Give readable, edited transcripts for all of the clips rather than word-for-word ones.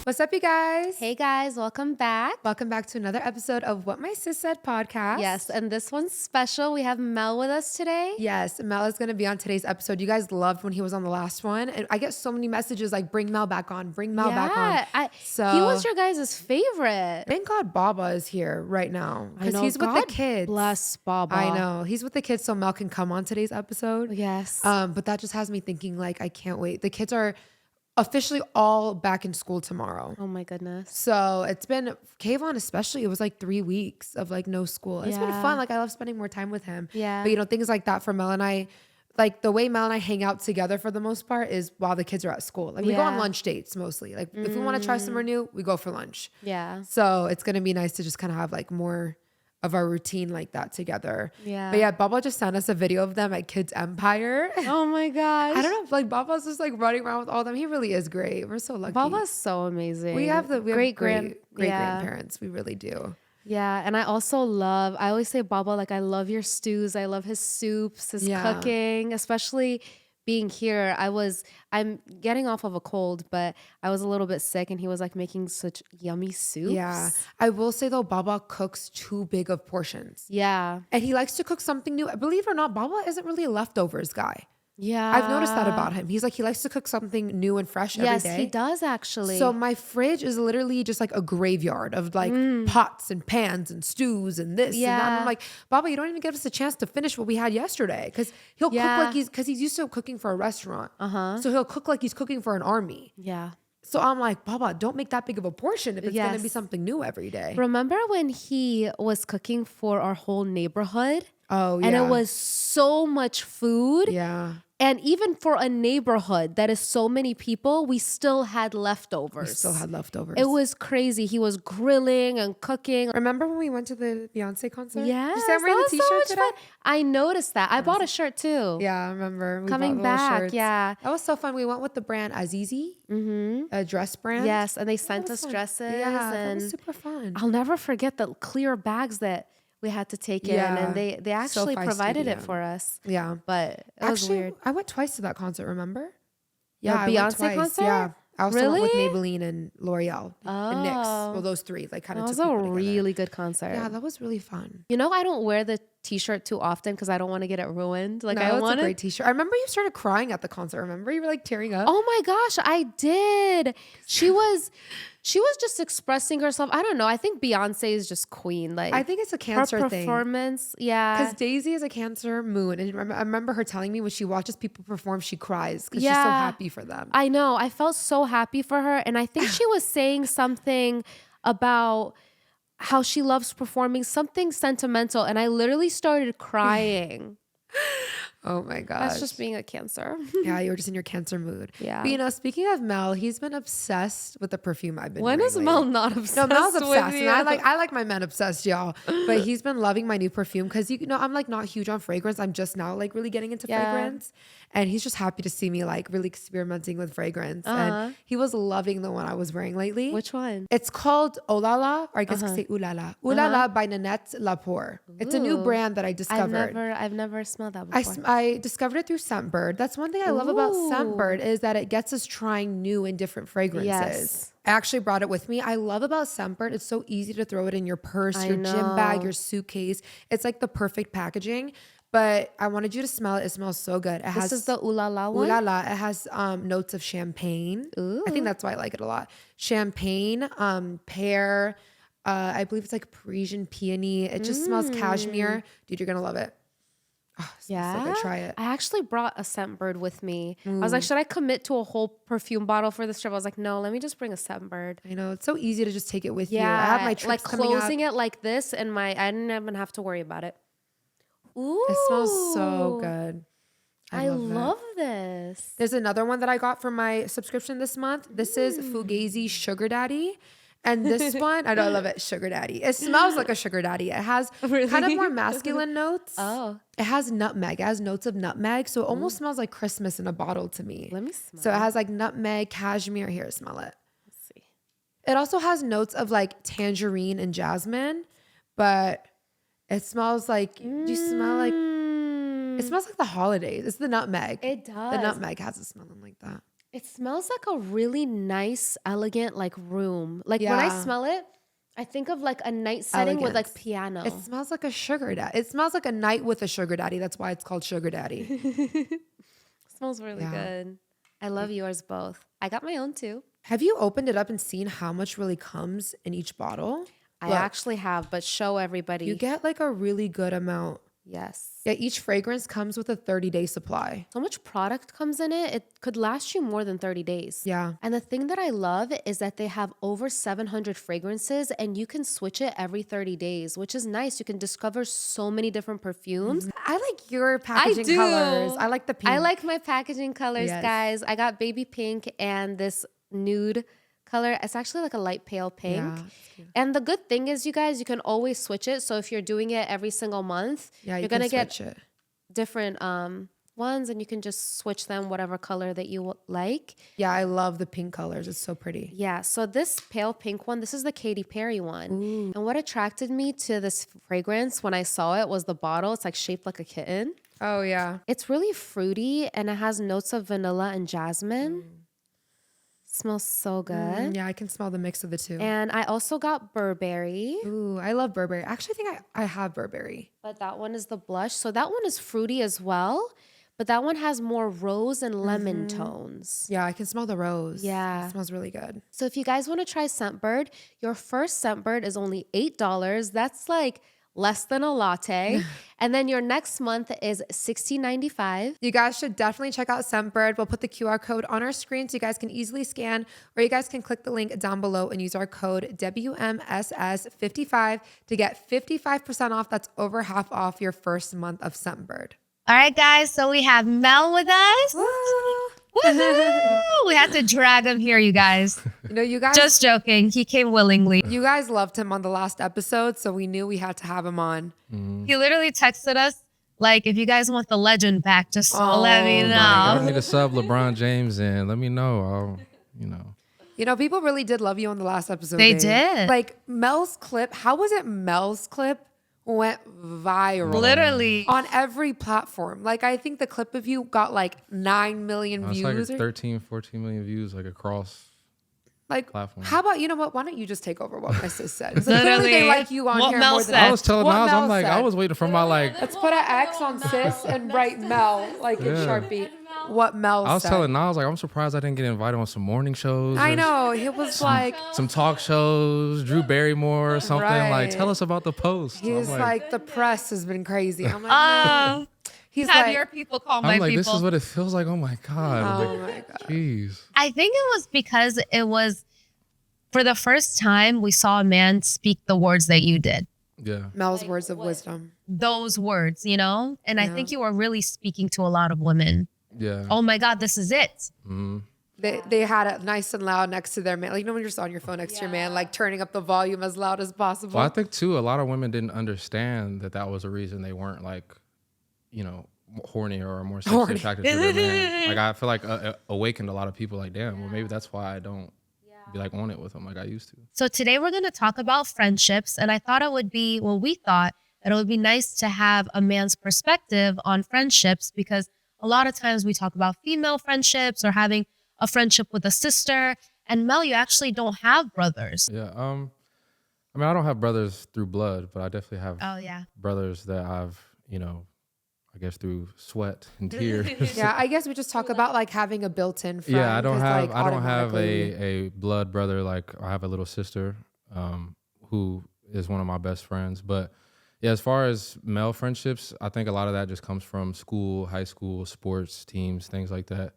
What's up, you guys? Hey guys, welcome back. Welcome back to another episode of What My Sis Said podcast. Yes, and this one's special. We have Mel with us today. Yes, Mel is going to be on today's episode. You guys loved when he was on the last one. And I get so many messages like, bring Mel back on, bring Mel back on. He was your guys' favorite. Thank God Baba is here right now. Because he's with the kids. Bless Baba. I know. He's with the kids so Mel can come on today's episode. Yes. But that just has me thinking like, I can't wait. The kids are officially all back in school tomorrow. Oh my goodness. So it's been, Kayvon especially, it was like 3 weeks of like no school. It's been fun. Like I love spending more time with him. Yeah. But you know, things like that for Mel and I, like the way Mel and I hang out together for the most part is while the kids are at school. Like we go on lunch dates mostly. Like if we want to try somewhere new, we go for lunch. Yeah. So it's going to be nice to just kind of have like more of our routine like that together. Yeah. But yeah, Baba just sent us a video of them at Kids Empire. Oh my gosh. I don't know, like Baba's just like running around with all of them. He really is great. We're so lucky. Baba's so amazing. We have great yeah. grandparents. We really do. Yeah, and I also I always say Baba, like I love your stews. I love his soups, his cooking, especially being here. I'm getting off of a cold, but I was a little bit sick and he was like making such yummy soups. Yeah. I will say though, Baba cooks too big of portions. Yeah. And he likes to cook something new. Believe it or not, Baba isn't really a leftovers guy. Yeah. I've noticed that about him. He's like, he likes to cook something new and fresh every day. Yes, he does actually. So my fridge is literally just like a graveyard of like pots and pans and stews and this and that. And I'm like, Baba, you don't even give us a chance to finish what we had yesterday. Cause he'll cook like he's used to cooking for a restaurant. So he'll cook like he's cooking for an army. Yeah. So I'm like, Baba, don't make that big of a portion if it's going to be something new every day. Remember when he was cooking for our whole neighborhood? Oh, yeah. And it was so much food. Yeah. And even for a neighborhood that is so many people, we still had leftovers. It was crazy. He was grilling and cooking. Remember when we went to the Beyonce concert? Yes. You said I'm wearing the t-shirt today? Fun. I noticed that. I bought a shirt too. Yeah, I remember. We Coming back, shirts. yeah. That was so fun. We went with the brand Azizi, a dress brand. Yes, and they sent us dresses. Yeah, and that was super fun. I'll never forget the clear bags that we had to take in, and they actually provided it for us. Yeah, but it was weird. I went twice to that concert. Remember? Yeah, Beyonce concert. Yeah, I also went with Maybelline and L'Oreal and NYX. Well, those three like kind of. That was a really good concert. Yeah, that was really fun. You know, I don't wear the t-shirt too often because I don't want to get it ruined. Like, I want a great t-shirt. I remember you started crying at the concert. Remember, you were like tearing up. Oh my gosh, I did. She was just expressing herself. I don't know. I think Beyonce is just queen. Like, I think it's a Cancer her thing. Performance, yeah. Because Daisy is a Cancer moon, and I remember her telling me when she watches people perform, she cries because she's so happy for them. I know. I felt so happy for her, and I think she was saying something about how she loves performing, something sentimental, and I literally started crying. Oh my gosh. That's just being a Cancer. Yeah, you were just in your Cancer mood. Yeah. But you know, speaking of Mel, he's been obsessed with the perfume I've been When wearing is Mel not obsessed? No, Mel's obsessed. With you? And I like my men obsessed, y'all. But he's been loving my new perfume because you know, I'm like not huge on fragrance. I'm just now like really getting into fragrance. And he's just happy to see me like really experimenting with fragrance. And he was loving the one I was wearing lately. Which one? It's called Olala, or I guess I could say Ulala. Ulala by Nanette Lepore. It's a new brand that I discovered. I've never smelled that before. I discovered it through Scentbird. That's one thing I love about Scentbird is that it gets us trying new and different fragrances. Yes. I actually brought it with me. I love about Scentbird, it's so easy to throw it in your purse, your gym bag, your suitcase. It's like the perfect packaging. But I wanted you to smell it. It smells so good. This is the Ooh La La one? Ooh La La. It has notes of champagne. Ooh. I think that's why I like it a lot. Champagne, pear, I believe it's like Parisian peony. It just smells cashmere. Dude, you're going to love it. Oh, yeah, so good. Try it. I actually brought a Scentbird with me. I was like, should I commit to a whole perfume bottle for this trip? I was like, no, let me just bring a Scentbird. I know, it's so easy to just take it with you. Yeah, I have my trips like coming closing up. it like this, and I didn't even have to worry about it. Ooh, it smells so good. I love this. There's another one that I got for my subscription this month. This is Fugazi Sugar Daddy. And this one, I know, I love it, Sugar Daddy. It smells like a sugar daddy. It has kind of more masculine notes. Oh. It has nutmeg. It has notes of nutmeg. So it almost smells like Christmas in a bottle to me. Let me smell So it has like nutmeg, cashmere. Here, smell it. Let's see. It also has notes of like tangerine and jasmine, but it smells like, do you smell like, it smells like the holidays. It's the nutmeg. It does. The nutmeg has a smelling like that. It smells like a really nice, elegant, like room. Like when I smell it, I think of like a night setting with like piano. It smells like a sugar daddy. It smells like a night with a sugar daddy. That's why it's called sugar daddy. It smells really good. I love yours both. I got my own too. Have you opened it up and seen how much really comes in each bottle? I actually have, but show everybody. You get like a really good amount. Yes. Yeah, each fragrance comes with a 30-day supply. So much product comes in it. It could last you more than 30 days. Yeah. And the thing that I love is that they have over 700 fragrances and you can switch it every 30 days, which is nice. You can discover so many different perfumes. I like your packaging colors. I like the pink. I like my packaging colors, guys. I got baby pink and this nude color. It's actually like a light pale pink. Yeah, and the good thing is, you guys, you can always switch it. So if you're doing it every single month, you're going to get different ones and you can just switch them whatever color that you like. Yeah, I love the pink colors. It's so pretty. Yeah, so this pale pink one, this is the Katy Perry one. Ooh. And what attracted me to this fragrance when I saw it was the bottle. It's like shaped like a kitten. Oh, yeah. It's really fruity and it has notes of vanilla and jasmine. Smells so good. Yeah, I can smell the mix of the two. And I also got Burberry. Ooh, I love Burberry. I actually think I have Burberry. But that one is the blush. So that one is fruity as well. But that one has more rose and lemon tones. Yeah, I can smell the rose. Yeah. It smells really good. So if you guys want to try Scentbird, your first Scentbird is only $8. That's like less than a latte. And then your next month is $16.95. You guys should definitely check out Scentbird. We'll put the QR code on our screen so you guys can easily scan, or you guys can click the link down below and use our code WMSS55 to get 55% off. That's over half off your first month of Scentbird. All right, guys. So we have Mel with us. Woo-hoo! We had to drag him here, you guys. You know, you guys. Just joking. He came willingly. You guys loved him on the last episode, so we knew we had to have him on. He literally texted us, like, if you guys want the legend back, just let me know. I need to sub LeBron James in. Let me know. You know, people really did love you on the last episode. They did. Like Mel's clip. How was it Mel's clip went viral? Literally. On every platform. Like, I think the clip of you got like 9 million views. It's like 13, 14 million views, like across platform. How about, you know what? Why don't you just take over what my sis said? So clearly they like you on here more than I was telling Miles, I'm like, said. I was waiting for my Let's put an X on sis and write Mel like in Sharpie. What Mel said. I was telling Niles, like, I'm surprised I didn't get invited on some morning shows. I know. It was some talk shows, Drew Barrymore or something. Right. Like, tell us about the post. He's like, the press has been crazy. I'm like, he's have your people call my people. This is what it feels like. Oh my God. Oh my God. Jeez. I think it was because it was, for the first time, we saw a man speak the words that you did. Yeah. Mel's words of wisdom. Those words, you know? And I think you were really speaking to a lot of women. Yeah. Oh my God, this is it. Mm-hmm. They had it nice and loud next to their man. Like, you know, when you're just on your phone next to your man, like turning up the volume as loud as possible. Well, I think too, a lot of women didn't understand that was a reason they weren't like, you know, horny or more sexually attracted to their man. Like, I feel like awakened a lot of people. Like, damn, well, maybe that's why I don't be like on it with them like I used to. So today we're going to talk about friendships, and I thought it would be, we thought that it would be nice to have a man's perspective on friendships, because a lot of times we talk about female friendships or having a friendship with a sister. And Mel, you actually don't have brothers. Yeah. I mean, I don't have brothers through blood, but I definitely have brothers that I've, you know, I guess through sweat and tears. Yeah, I guess we just talk about like having a built-in friend. Yeah, I don't have a blood brother. Like, I have a little sister who is one of my best friends. But yeah, as far as male friendships, I think a lot of that just comes from school, high school, sports teams, things like that,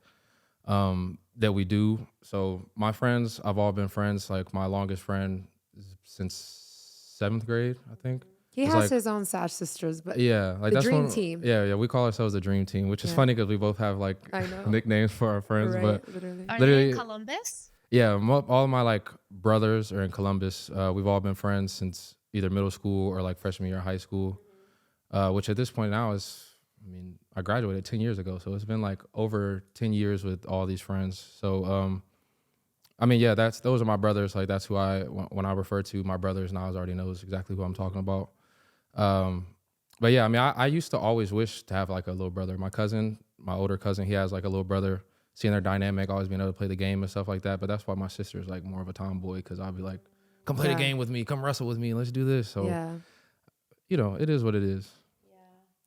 that we do. So my friends, I've all been friends. Like, my longest friend since 7th grade, I think. He has his own Sash sisters, but yeah, like the dream team. Yeah, we call ourselves the dream team, which is funny because we both have like nicknames for our friends. Right, but literally. Are they in Columbus? Yeah, all of my like brothers are in Columbus. We've all been friends since either middle school or like freshman year of high school, which at this point now is, I mean, I graduated 10 years ago, so it's been like over 10 years with all these friends. So, I mean, yeah, those are my brothers. Like, that's who when I refer to my brothers, Niles already knows exactly who I'm talking about. But yeah, I mean, I used to always wish to have like a little brother. My older cousin, he has like a little brother seeing their dynamic, always being able to play the game and stuff like that. But that's why my sister is like more of a tomboy, because I'll be like, come play the game with me, come wrestle with me, let's do this. So, you know, it is what it is.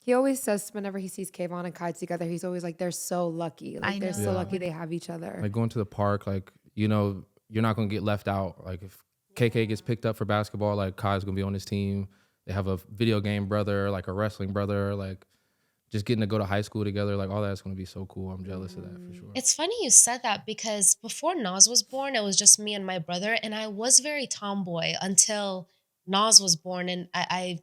He always says whenever he sees Kayvon and Kai together, he's always like, they're so lucky. Like, they're so lucky they have each other. Like going to the park, like, you know, you're not going to get left out. Like if KK gets picked up for basketball, like Kai's going to be on his team. They have a video game brother, like a wrestling brother, like just getting to go to high school together. Like all that's going to be so cool. I'm jealous of that for sure. It's funny you said that, because before Naz was born, it was just me and my brother. And I was very tomboy until Naz was born. And I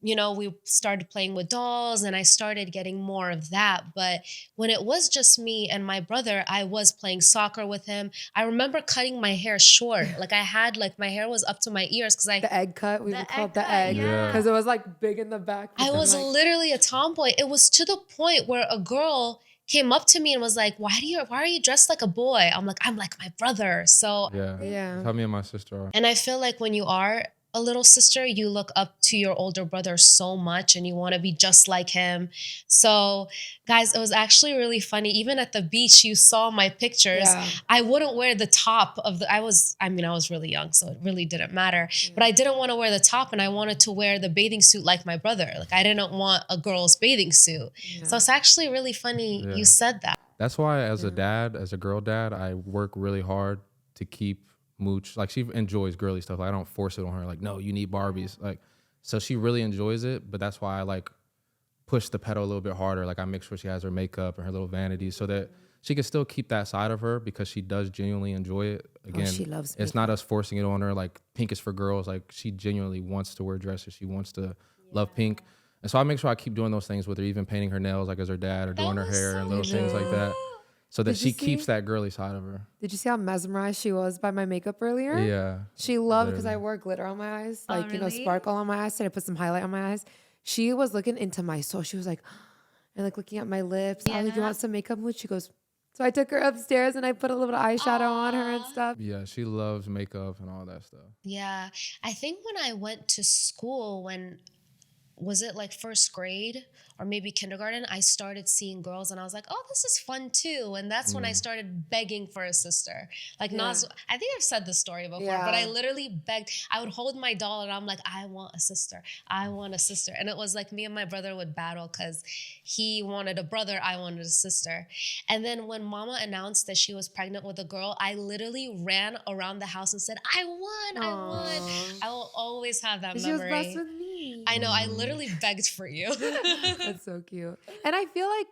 you know, we started playing with dolls and I started getting more of that. But when it was just me and my brother, I was playing soccer with him. I remember cutting my hair short. Like I had, like my hair was up to my ears because the egg cut, we would call it the egg. Because it was like big in the back. I was literally a tomboy. It was to the point where a girl came up to me and was like, why are you dressed like a boy? I'm like my brother. So yeah. That's how me and my sister are. And I feel like when you are a little sister, you look up to your older brother so much and you want to be just like him. So guys, it was actually really funny. Even at the beach, you saw my pictures. I wouldn't wear the top of the, I was really young, so it really didn't matter. But I didn't want to wear the top and I wanted to wear the bathing suit like my brother. Like I didn't want a girl's bathing suit. So it's actually really funny you said that. That's why as a dad, as a girl dad, I work really hard to keep Mooch, like she enjoys girly stuff. Like I don't force it on her. Like, no, you need Barbies. Like, so she really enjoys it. But that's why I like push the pedal a little bit harder. Like I make sure she has her makeup and her little vanities so that she can still keep that side of her, because she does genuinely enjoy it. Again, she loves it's not us forcing it on her. Like pink is for girls. Like she genuinely wants to wear dresses. She wants to love pink. And so I make sure I keep doing those things with her, even painting her nails like as her dad, or doing her hair and little things like that. So that she keeps that girly side of her. Did you see how mesmerized she was by my makeup earlier? Yeah. She loved, because I wore glitter on my eyes, like, you know, sparkle on my eyes. And I put some highlight on my eyes. She was looking into my soul. She was like, and like looking at my lips. I was like, you want some makeup? She goes, so I took her upstairs and I put a little eyeshadow on her and stuff. Yeah, she loves makeup and all that stuff. Yeah. I think when I went to school, was it like first grade or maybe kindergarten, I started seeing girls and I was like, oh, this is fun too. And that's when I started begging for a sister. Like Naz, I think I've said this story before, but I literally begged. I would hold my doll and I'm like, I want a sister. I want a sister. And it was like me and my brother would battle because he wanted a brother, I wanted a sister. And then when mama announced that she was pregnant with a girl, I literally ran around the house and said, I won. I will always have that memory. She was blessed with me. I know, I literally begged for you. That's so cute. And I feel like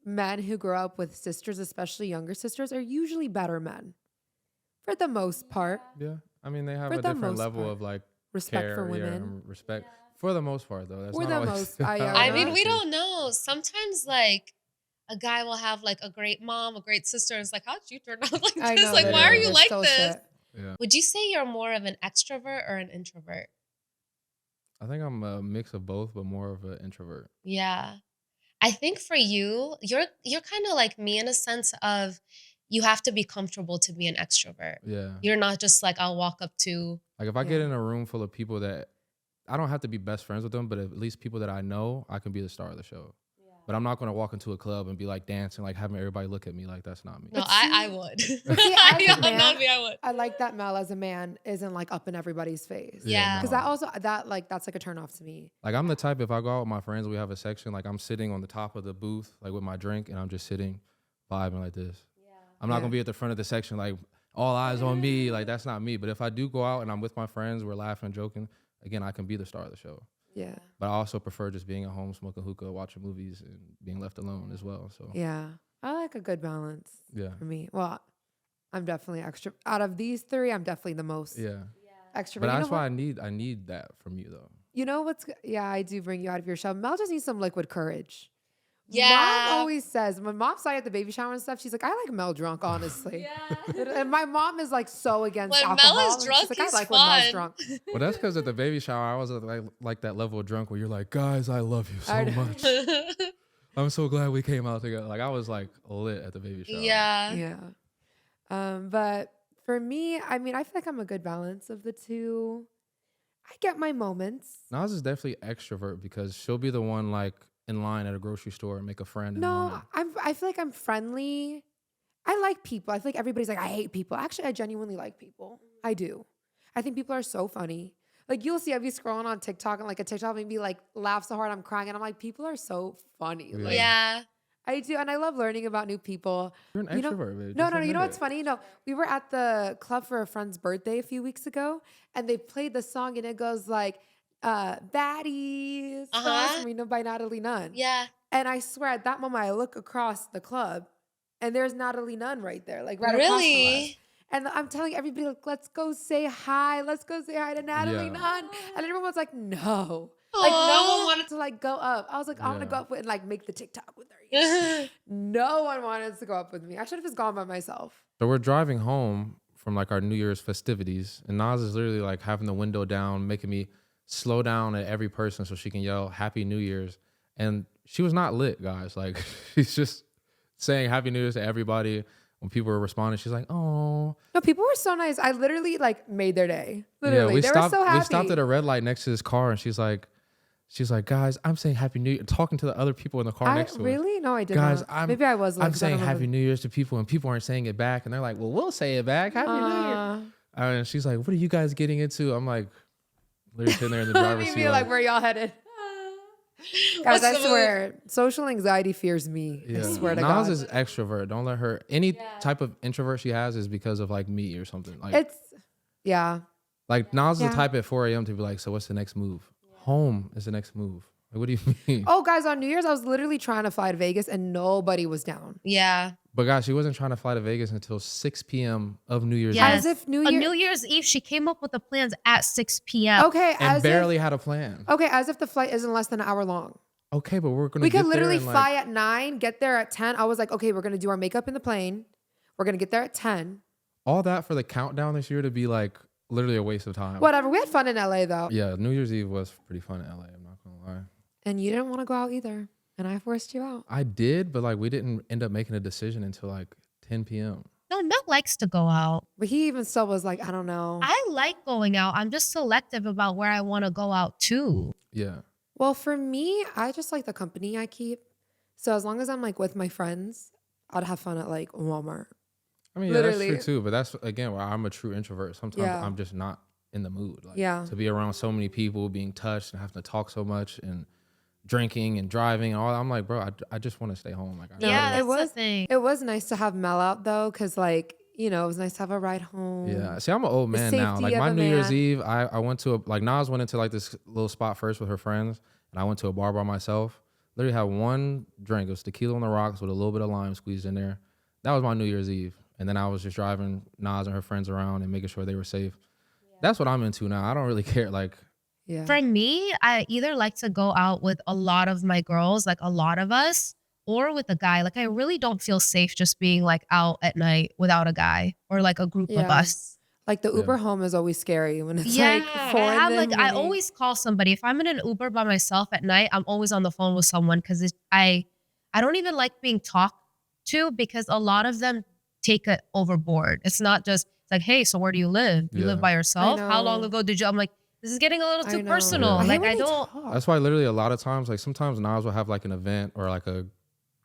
men who grow up with sisters, especially younger sisters, are usually better men for the most part. Yeah. I mean, they have a different level of like respect care, for women. And respect for the most part, though. That's for not the always most I mean, we don't know. Sometimes like a guy will have like a great mom, a great sister. And it's like, how'd you turn out like this? Know, like, why are you like so this? Shit. Yeah. Would you say you're more of an extrovert or an introvert? I think I'm a mix of both, but more of an introvert. Yeah. I think for you, you're kind of like me in a sense of you have to be comfortable to be an extrovert. Yeah. You're not just like, I'll walk up to. Like if I get in a room full of people that I don't have to be best friends with them, but at least people that I know, I can be the star of the show. But I'm not going to walk into a club and be like dancing, like having everybody look at me. Like that's not me. No, I would. See, as a man, not me, I would. I like that Mel as a man isn't like up in everybody's face. Yeah. Because that's like a turn off to me. Like I'm the type, if I go out with my friends, we have a section, like I'm sitting on the top of the booth, like with my drink, and I'm just sitting, vibing like this. Yeah. I'm not going to be at the front of the section, like all eyes on me. Like that's not me. But if I do go out and I'm with my friends, we're laughing, joking, again, I can be the star of the show. Yeah. But I also prefer just being at home, smoking hookah, watching movies, and being left alone as well. So yeah, I like a good balance. Yeah. For me, well, I'm definitely extra. Out of these three, I'm definitely the most extrovert. But that's why I need that from you though. You know what's? Yeah, I do bring you out of your shell. Mel just needs some liquid courage. Yeah. Mom always says, when mom saw you at the baby shower and stuff, she's like, I like Mel drunk, honestly. And my mom is like so against when alcohol. Mel is drunk, she's like, he's I like fun. when Mel's drunk. Well, that's because at the baby shower, I was at like that level of drunk where you're like, guys, I love you so much. I'm so glad we came out together. Like I was like lit at the baby shower. Yeah. But for me, I mean, I feel like I'm a good balance of the two. I get my moments. Naz is definitely extrovert because she'll be the one like in line at a grocery store and make a friend. In No, line. I feel like I'm friendly. I like people. I feel like everybody's like, I hate people. Actually, I genuinely like people. I do. I think people are so funny. Like you'll see, I'll be scrolling on TikTok and like a TikTok made me like laugh so hard I'm crying. And I'm like, people are so funny. Yeah. Like, Yeah. I do. And I love learning about new people. You're an extrovert, babe. No, Just no, no. You admit know what's it. funny? No, we were at the club for a friend's birthday a few weeks ago and they played the song and it goes like, Baddies by Natalie Nunn. Yeah. And I swear at that moment I look across the club and there's Natalie Nunn right there, like right across from us. Really? And I'm telling everybody, like, let's go say hi. Let's go say hi to Natalie Yeah. Nunn. And everyone was like, no. Like no one wanted to like go up. I was like, I'm gonna go up with and like make the TikTok with her. No one wanted to go up with me. I should have just gone by myself. So we're driving home from like our New Year's festivities, and Naz is literally like having the window down, making me slow down at every person so she can yell Happy New Year's. And she was not lit, guys. Like she's just saying Happy New Year's to everybody. When people were responding, she's like, "Oh." No, people were so nice. I literally like made their day. Literally, we they stopped. were so happy. We stopped at a red light next to his car, and she's like, "Guys, I'm saying Happy New Year," talking to the other people in the car next to her. Really? No, I didn't. Guys, maybe I was. I'm saying Happy New Year's to people, and people aren't saying it back, and they're like, "Well, we'll say it back. Happy New Year." And she's like, "What are you guys getting into?" I'm like, literally sitting there in the driver's seat, Maybe like, where y'all headed? Guys, I the swear, social anxiety fears me. I swear to Naz God. is extrovert. Don't let her. Any type of introvert she has is because of like me or something. Like It's, yeah. like Naz is Yeah. the type at 4 a.m. to be like, "So what's the next move?" Home is the next move. Like, what do you mean? Oh, guys, on New Year's, I was literally trying to fly to Vegas and nobody was down. Yeah. But guys, she wasn't trying to fly to Vegas until 6 p.m. of New Year's Yes. Eve As if New On Year. New Year's Eve, she came up with the plans at 6 p.m. Okay, and as barely had a plan. if. Okay, as if the flight isn't less than an hour long. Okay, but we're gonna. We get could there literally and, like, fly at 9, get there at 10. I was like, okay, we're gonna do our makeup in the plane. We're gonna get there at 10. all that for the countdown this year to be like literally a waste of time. Whatever. We had fun in LA though. Yeah, New Year's Eve was pretty fun in LA. I'm not gonna lie. And you didn't want to go out either. And I forced you out. I did, but like we didn't end up making a decision until like 10 p.m. No, Mel likes to go out. But he even still was like, I don't know. I like going out. I'm just selective about where I want to go out to. Yeah. Well, for me, I just like the company I keep. So as long as I'm like with my friends, I'd have fun at like Walmart. I mean, yeah, that's Literally. true too. But that's again where I'm a true introvert. Sometimes Yeah. I'm just not in the mood. Like, Yeah. To be around so many people, being touched, and having to talk so much, and drinking and driving and all. I'm like, bro, I just want to stay home. Like, I Yeah, it that's was- the thing. It was nice to have Mel out though, because like, you know, it was nice to have a ride home. Yeah. See, I'm an old The man now. safety Like of my a New Year's man. Eve, I went to like Nas went into like this little spot first with her friends, and I went to a bar by myself. Literally had one drink. It was tequila on the rocks with a little bit of lime squeezed in there. That was my New Year's Eve. And then I was just driving Nas and her friends around and making sure they were safe. That's what I'm into now. I don't really care. Like, Yeah. For me, I either like to go out with a lot of my girls, like a lot of us, or with a guy. Like I really don't feel safe just being like out at night without a guy or like a group of Yeah. us. Like the Uber home is always scary when it's Yeah, like 4 I have in the like I morning. always call somebody. If I'm in an Uber by myself at night, I'm always on the phone with someone because I don't even like being talked to because a lot of them take it overboard. It's not just it's like, hey, so where do you live? You Yeah. live by yourself? How know. long ago did you? I'm like, this is getting a little I too know. personal. Yeah. hate Like when I they don't. talk. that's why literally a lot of times, like sometimes Nas will have like an event or like a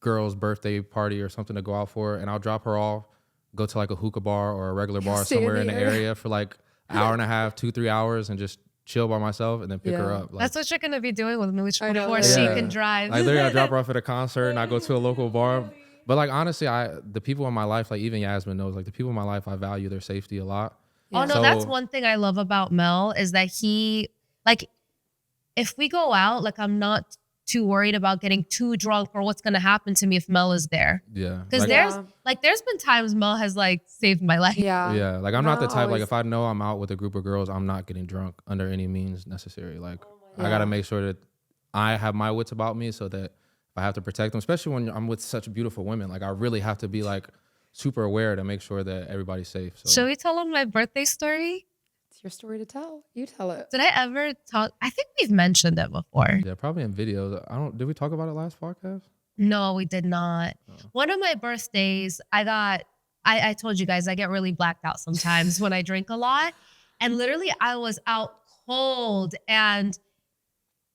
girl's birthday party or something to go out for, and I'll drop her off, go to like a hookah bar or a regular bar stay in somewhere the in the area. area for like an hour and a half, 2-3 hours, and just chill by myself and then pick her Yeah. up. Like, That's what you're gonna be doing with me I know, before literally. she Yeah. can drive. like literally I drop her off at a concert and I go to a local bar. But like honestly, the people in my life, like even Yasmin knows, like the people in my life, I value their safety a lot. Oh no, So- that's one thing I love about Mel is that he like if we go out, like I'm not too worried about getting too drunk or what's gonna happen to me if Mel is there. Yeah. Because Like, there's been times Mel has like saved my life. Yeah. yeah, like I'm not the Not type, like always- if I know I'm out with a group of girls, I'm not getting drunk under any means necessary. Like I God. gotta make sure that I have my wits about me so that if I have to protect them, especially when I'm with such beautiful women, like I really have to be like super aware to make sure that everybody's safe. So Should we tell him my birthday story? It's your story to tell. You tell it. Did I ever talk? I think we've mentioned it before. yeah, probably in videos. Did we talk about it last podcast? No, we did not. One of my birthdays, I told you guys I get really blacked out sometimes when I drink a lot. And literally I was out cold and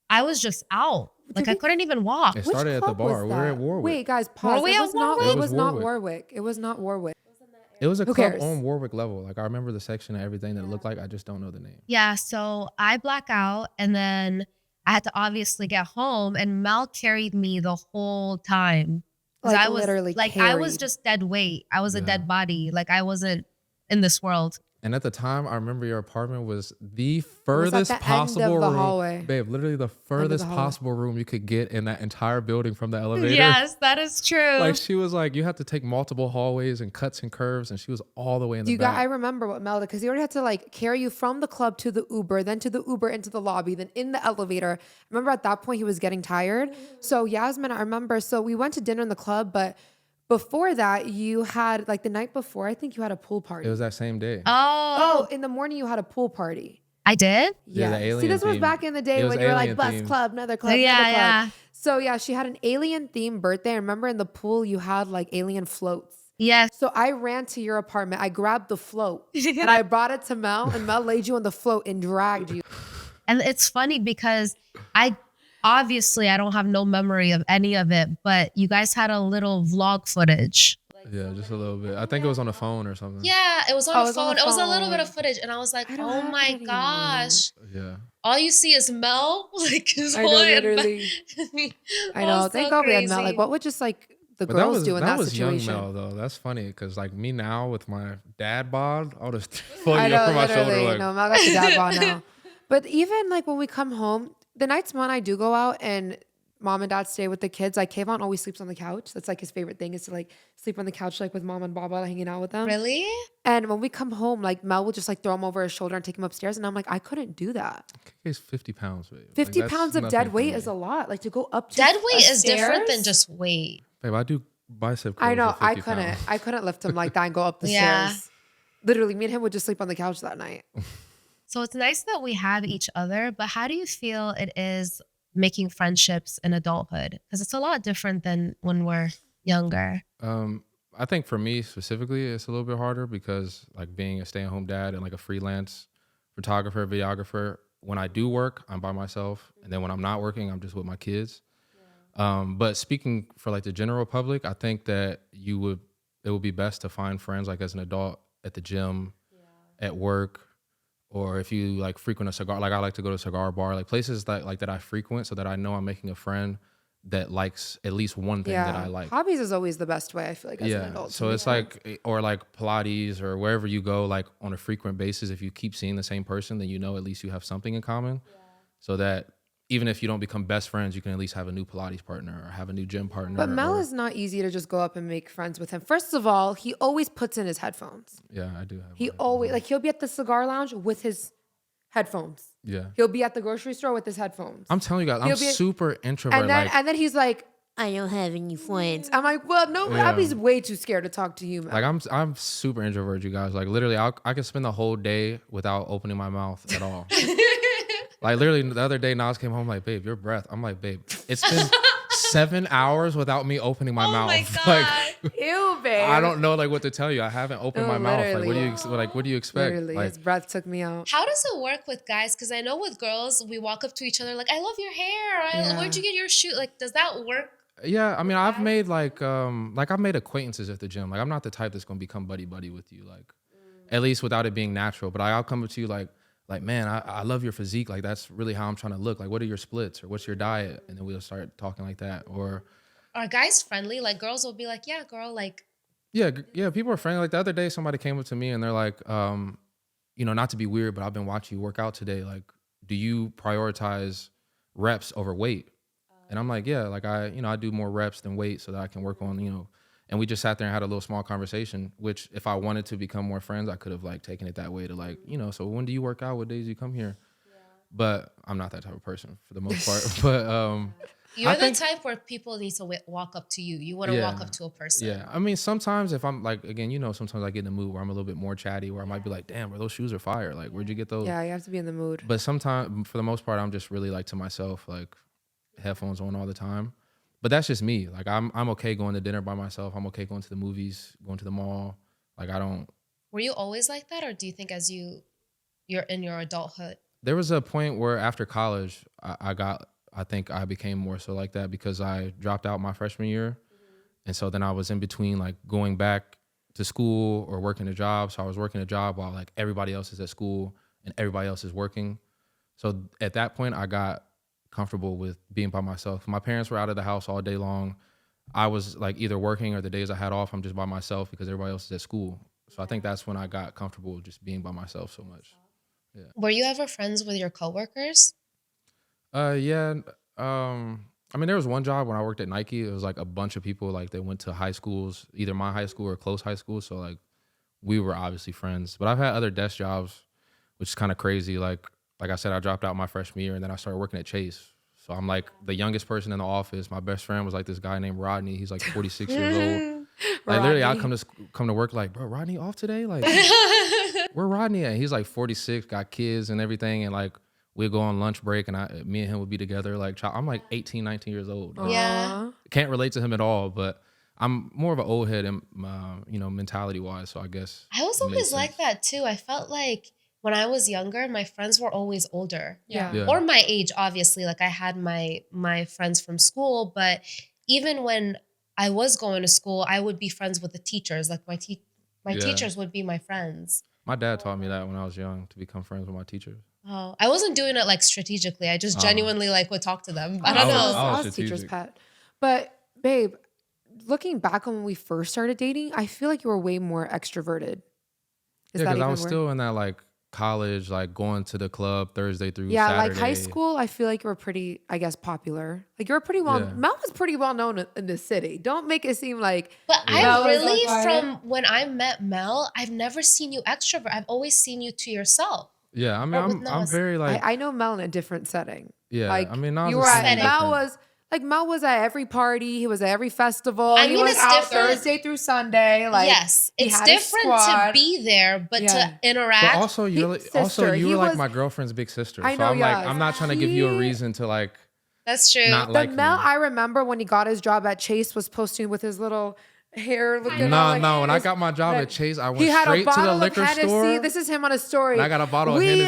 I was just out Like I couldn't even walk. It started at the bar. We were at Warwick. Wait, guys, pause. Were we It at was not. Warwick? It was not Warwick. Warwick. It was not Warwick. It was a Who club cares? on Warwick level. Like I remember the section and everything that it looked like. I just don't know the name. Yeah, so I black out and then I had to obviously get home and Mel carried me the whole time. 'Cause Like I was literally like I was carried. just dead weight. I was a Yeah. dead body. Like I wasn't in this world. And at the time, I remember your apartment was the was at furthest the end possible of the room. hallway. Babe, literally the furthest hallway. possible room you could get in that entire building from the elevator. Yes, that is true. Like she was like, you have to take multiple hallways and cuts and curves, and she was all the way in the You got. I back. remember what Mel did because he already had to like carry you from the club to the Uber, then to the Uber into the lobby, then in the elevator. Remember at that point he was getting tired. So Yasmin, I remember. So we went to dinner in the club, but before that you had like the night before. I think you had a pool party. It was that same day. oh, in the morning you had a pool party. I did? Yeah, the See, alien this was theme. back in the It day was when you were like alien bus theme. club, another club, Yeah, another club. yeah. So yeah, she had an alien themed birthday. I remember in the pool you had like alien floats. Yes. So I ran to your apartment. I grabbed the float and I brought it to Mel, and Mel laid you on the float and dragged you. And it's funny because I don't have no memory of any of it, but you guys had a little vlog footage. Yeah, just a little bit. I think it was on the phone or something. Yeah, it was on Oh, the it was on phone. the It was a little phone. bit of footage, and I was like, I don't "Oh have my it anymore. gosh!" Yeah. All you see is Mel, like his I know, whole literally. I know. Thank God we had Mel. Like, what would just like the But girls do in that was situation? young Mel though. That's funny because like me now with my dad bod, I'll just pull you I know, over my shoulder literally. like. No, Mel got the dad bod now. But even like when we come home, the nights Mom and I do go out and mom and dad stay with the kids. Like Kayvon always sleeps on the couch. That's like his favorite thing is to like sleep on the couch like with mom and Baba hanging out with them. Really? And when we come home, like Mel will just like throw him over his shoulder and take him upstairs. And I'm like, I couldn't do that. He's 50 pounds, babe. 50 that's pounds of nothing dead for weight me. is a lot. Like to go up to Dead weight a is different than stairs? just weight. Babe, I do bicep curls I know. with 50 I couldn't. pounds. I couldn't lift him like that and go up the Yeah. stairs. Literally, me and him would just sleep on the couch that night. So it's nice that we have each other, but how do you feel it is making friendships in adulthood? Because it's a lot different than when we're younger. I think for me specifically, it's a little bit harder because like being a stay-at-home dad and like a freelance photographer, videographer, when I do work, I'm by myself. And then when I'm not working, I'm just with my kids. But speaking for like the general public, I think that it would be best to find friends like as an adult at the gym, at work, or if you like frequent a cigar, like I like to go to a cigar bar, like places that I frequent so that I know I'm making a friend that likes at least one thing that I like. Hobbies is always the best way, I feel like, as an adult. So it's like, or like Pilates or wherever you go, like on a frequent basis, if you keep seeing the same person, then you know at least you have something in common. So that even if you don't become best friends, you can at least have a new Pilates partner or have a new gym partner. But Mel or- is not easy to just go up and make friends with him. First of all, he always puts in his headphones. Yeah, I do have He one. always, like, he'll be at the cigar lounge with his headphones. Yeah. He'll be at the grocery store with his headphones. I'm telling you guys, I'm He'll be- super introvert. And then he's like, I don't have any friends. I'm like, well, no, Yeah. Abby's way too scared to talk to you, Mel. like I'm super introvert, you guys. Like literally, I can spend the whole day without opening my mouth at all. Like literally, the other day, Naz came home like, babe, your breath. I'm like, babe, it's been 7 hours without me opening my mouth. my Like, Ew, babe. I don't know like what to tell you. I haven't opened No, my mouth. Like literally. what do you expect? Literally, Like his breath took me out. How does it work with guys? Because I know with girls, we walk up to each other like, I love your hair. Yeah. Where'd you get your shoe? Like, does that work? yeah, I mean, I've made I've made acquaintances at the gym. Like I'm not the type that's gonna become buddy with you. Like at least without it being natural. But I'll come up to you like man, I love your physique. Like that's really how I'm trying to look. Like what are your splits or what's your diet? And then we'll start talking like that. Or Are guys friendly? Like, girls will be like, yeah, girl, like, yeah, people are friendly. Like the other day, somebody came up to me and they're like, not to be weird, but I've been watching you work out today. Like, do you prioritize reps over weight? And I'm like, yeah, like I do more reps than weight so that I can work on, and we just sat there and had a little small conversation, which if I wanted to become more friends, I could have like taken it that way to like, so when do you work out? What days do you come here? But I'm not that type of person for the most part. But you're I the think- type where people need to walk up to you. You want to Yeah. walk up to a person. yeah, I mean, sometimes if I'm like, again, sometimes I get in a mood where I'm a little bit more chatty, where I might be like, damn, bro, those shoes are fire. Like, where'd you get those? Yeah, you have to be in the mood. But sometimes, for the most part, I'm just really like to myself, like headphones on all the time. But that's just me. Like I'm okay going to dinner by myself. I'm okay going to the movies, going to the mall. Like I don't. Were you always like that? Or do you think as you're in your adulthood? There was a point where after college, I got I think I became more so like that because I dropped out my freshman year. And so then I was in between like going back to school or working a job. So I was working a job while like everybody else is at school and everybody else is working. So at that point, I got comfortable with being by myself. My parents were out of the house all day long. I was like either working or the days I had off, I'm just by myself because everybody else is at school. So I think that's when I got comfortable just being by myself so much. Yeah. Were you ever friends with your coworkers? Yeah. I mean, there was one job when I worked at Nike. It was like a bunch of people like they went to high schools, either my high school or close high school. So like we were obviously friends. But I've had other desk jobs, which is kind of crazy. Like I said, I dropped out my freshman year and then I started working at Chase. So I'm like the youngest person in the office. My best friend was like this guy named Rodney. He's like 46 years old. Like literally, I come to work like, bro, Rodney off today? Like, where Rodney at? He's like 46, got kids and everything, and like we'd go on lunch break, and me and him would be together. Like, I'm like 18, 19 years old. Yeah, can't relate to him at all, but I'm more of an old head, mentality wise. So I guess I was always like that too. I felt like when I was younger, my friends were always older. Yeah. Or my age, obviously. Like I had my friends from school, but even when I was going to school, I would be friends with the teachers. Like my teachers would be my friends. My dad taught me that when I was young, to become friends with my teachers. Oh, I wasn't doing it like strategically. I just genuinely like would talk to them. I don't know. I was teacher's pet. But babe, looking back on when we first started dating, I feel like you were way more extroverted. Yeah, because I was still in that like college, like going to the club Thursday through Saturday. Like high school, I feel like you were pretty, I guess, popular. Like you were pretty well, Mel was pretty well known in the city. Don't make it seem like. But I really, from when I met Mel, I've never seen you extrovert. I've always seen you to yourself. Yeah, I mean, I'm very like. I know Mel in a different setting. Yeah, like, I mean, Nas you were at, Mel was at every party. He was at every festival. I mean, he was it's out different. Thursday through Sunday. Like, yes, it's different to be there, but to interact. But also, you were like my girlfriend's big sister. I know, so I'm like, I'm not trying to give you a reason to like. That's true. Not like Mel, me. I remember when he got his job at Chase was posting with his little hair looking. No. When I got my job at Chase, I went straight to the liquor store. This is him on a story. And I got a bottle of Hennessy.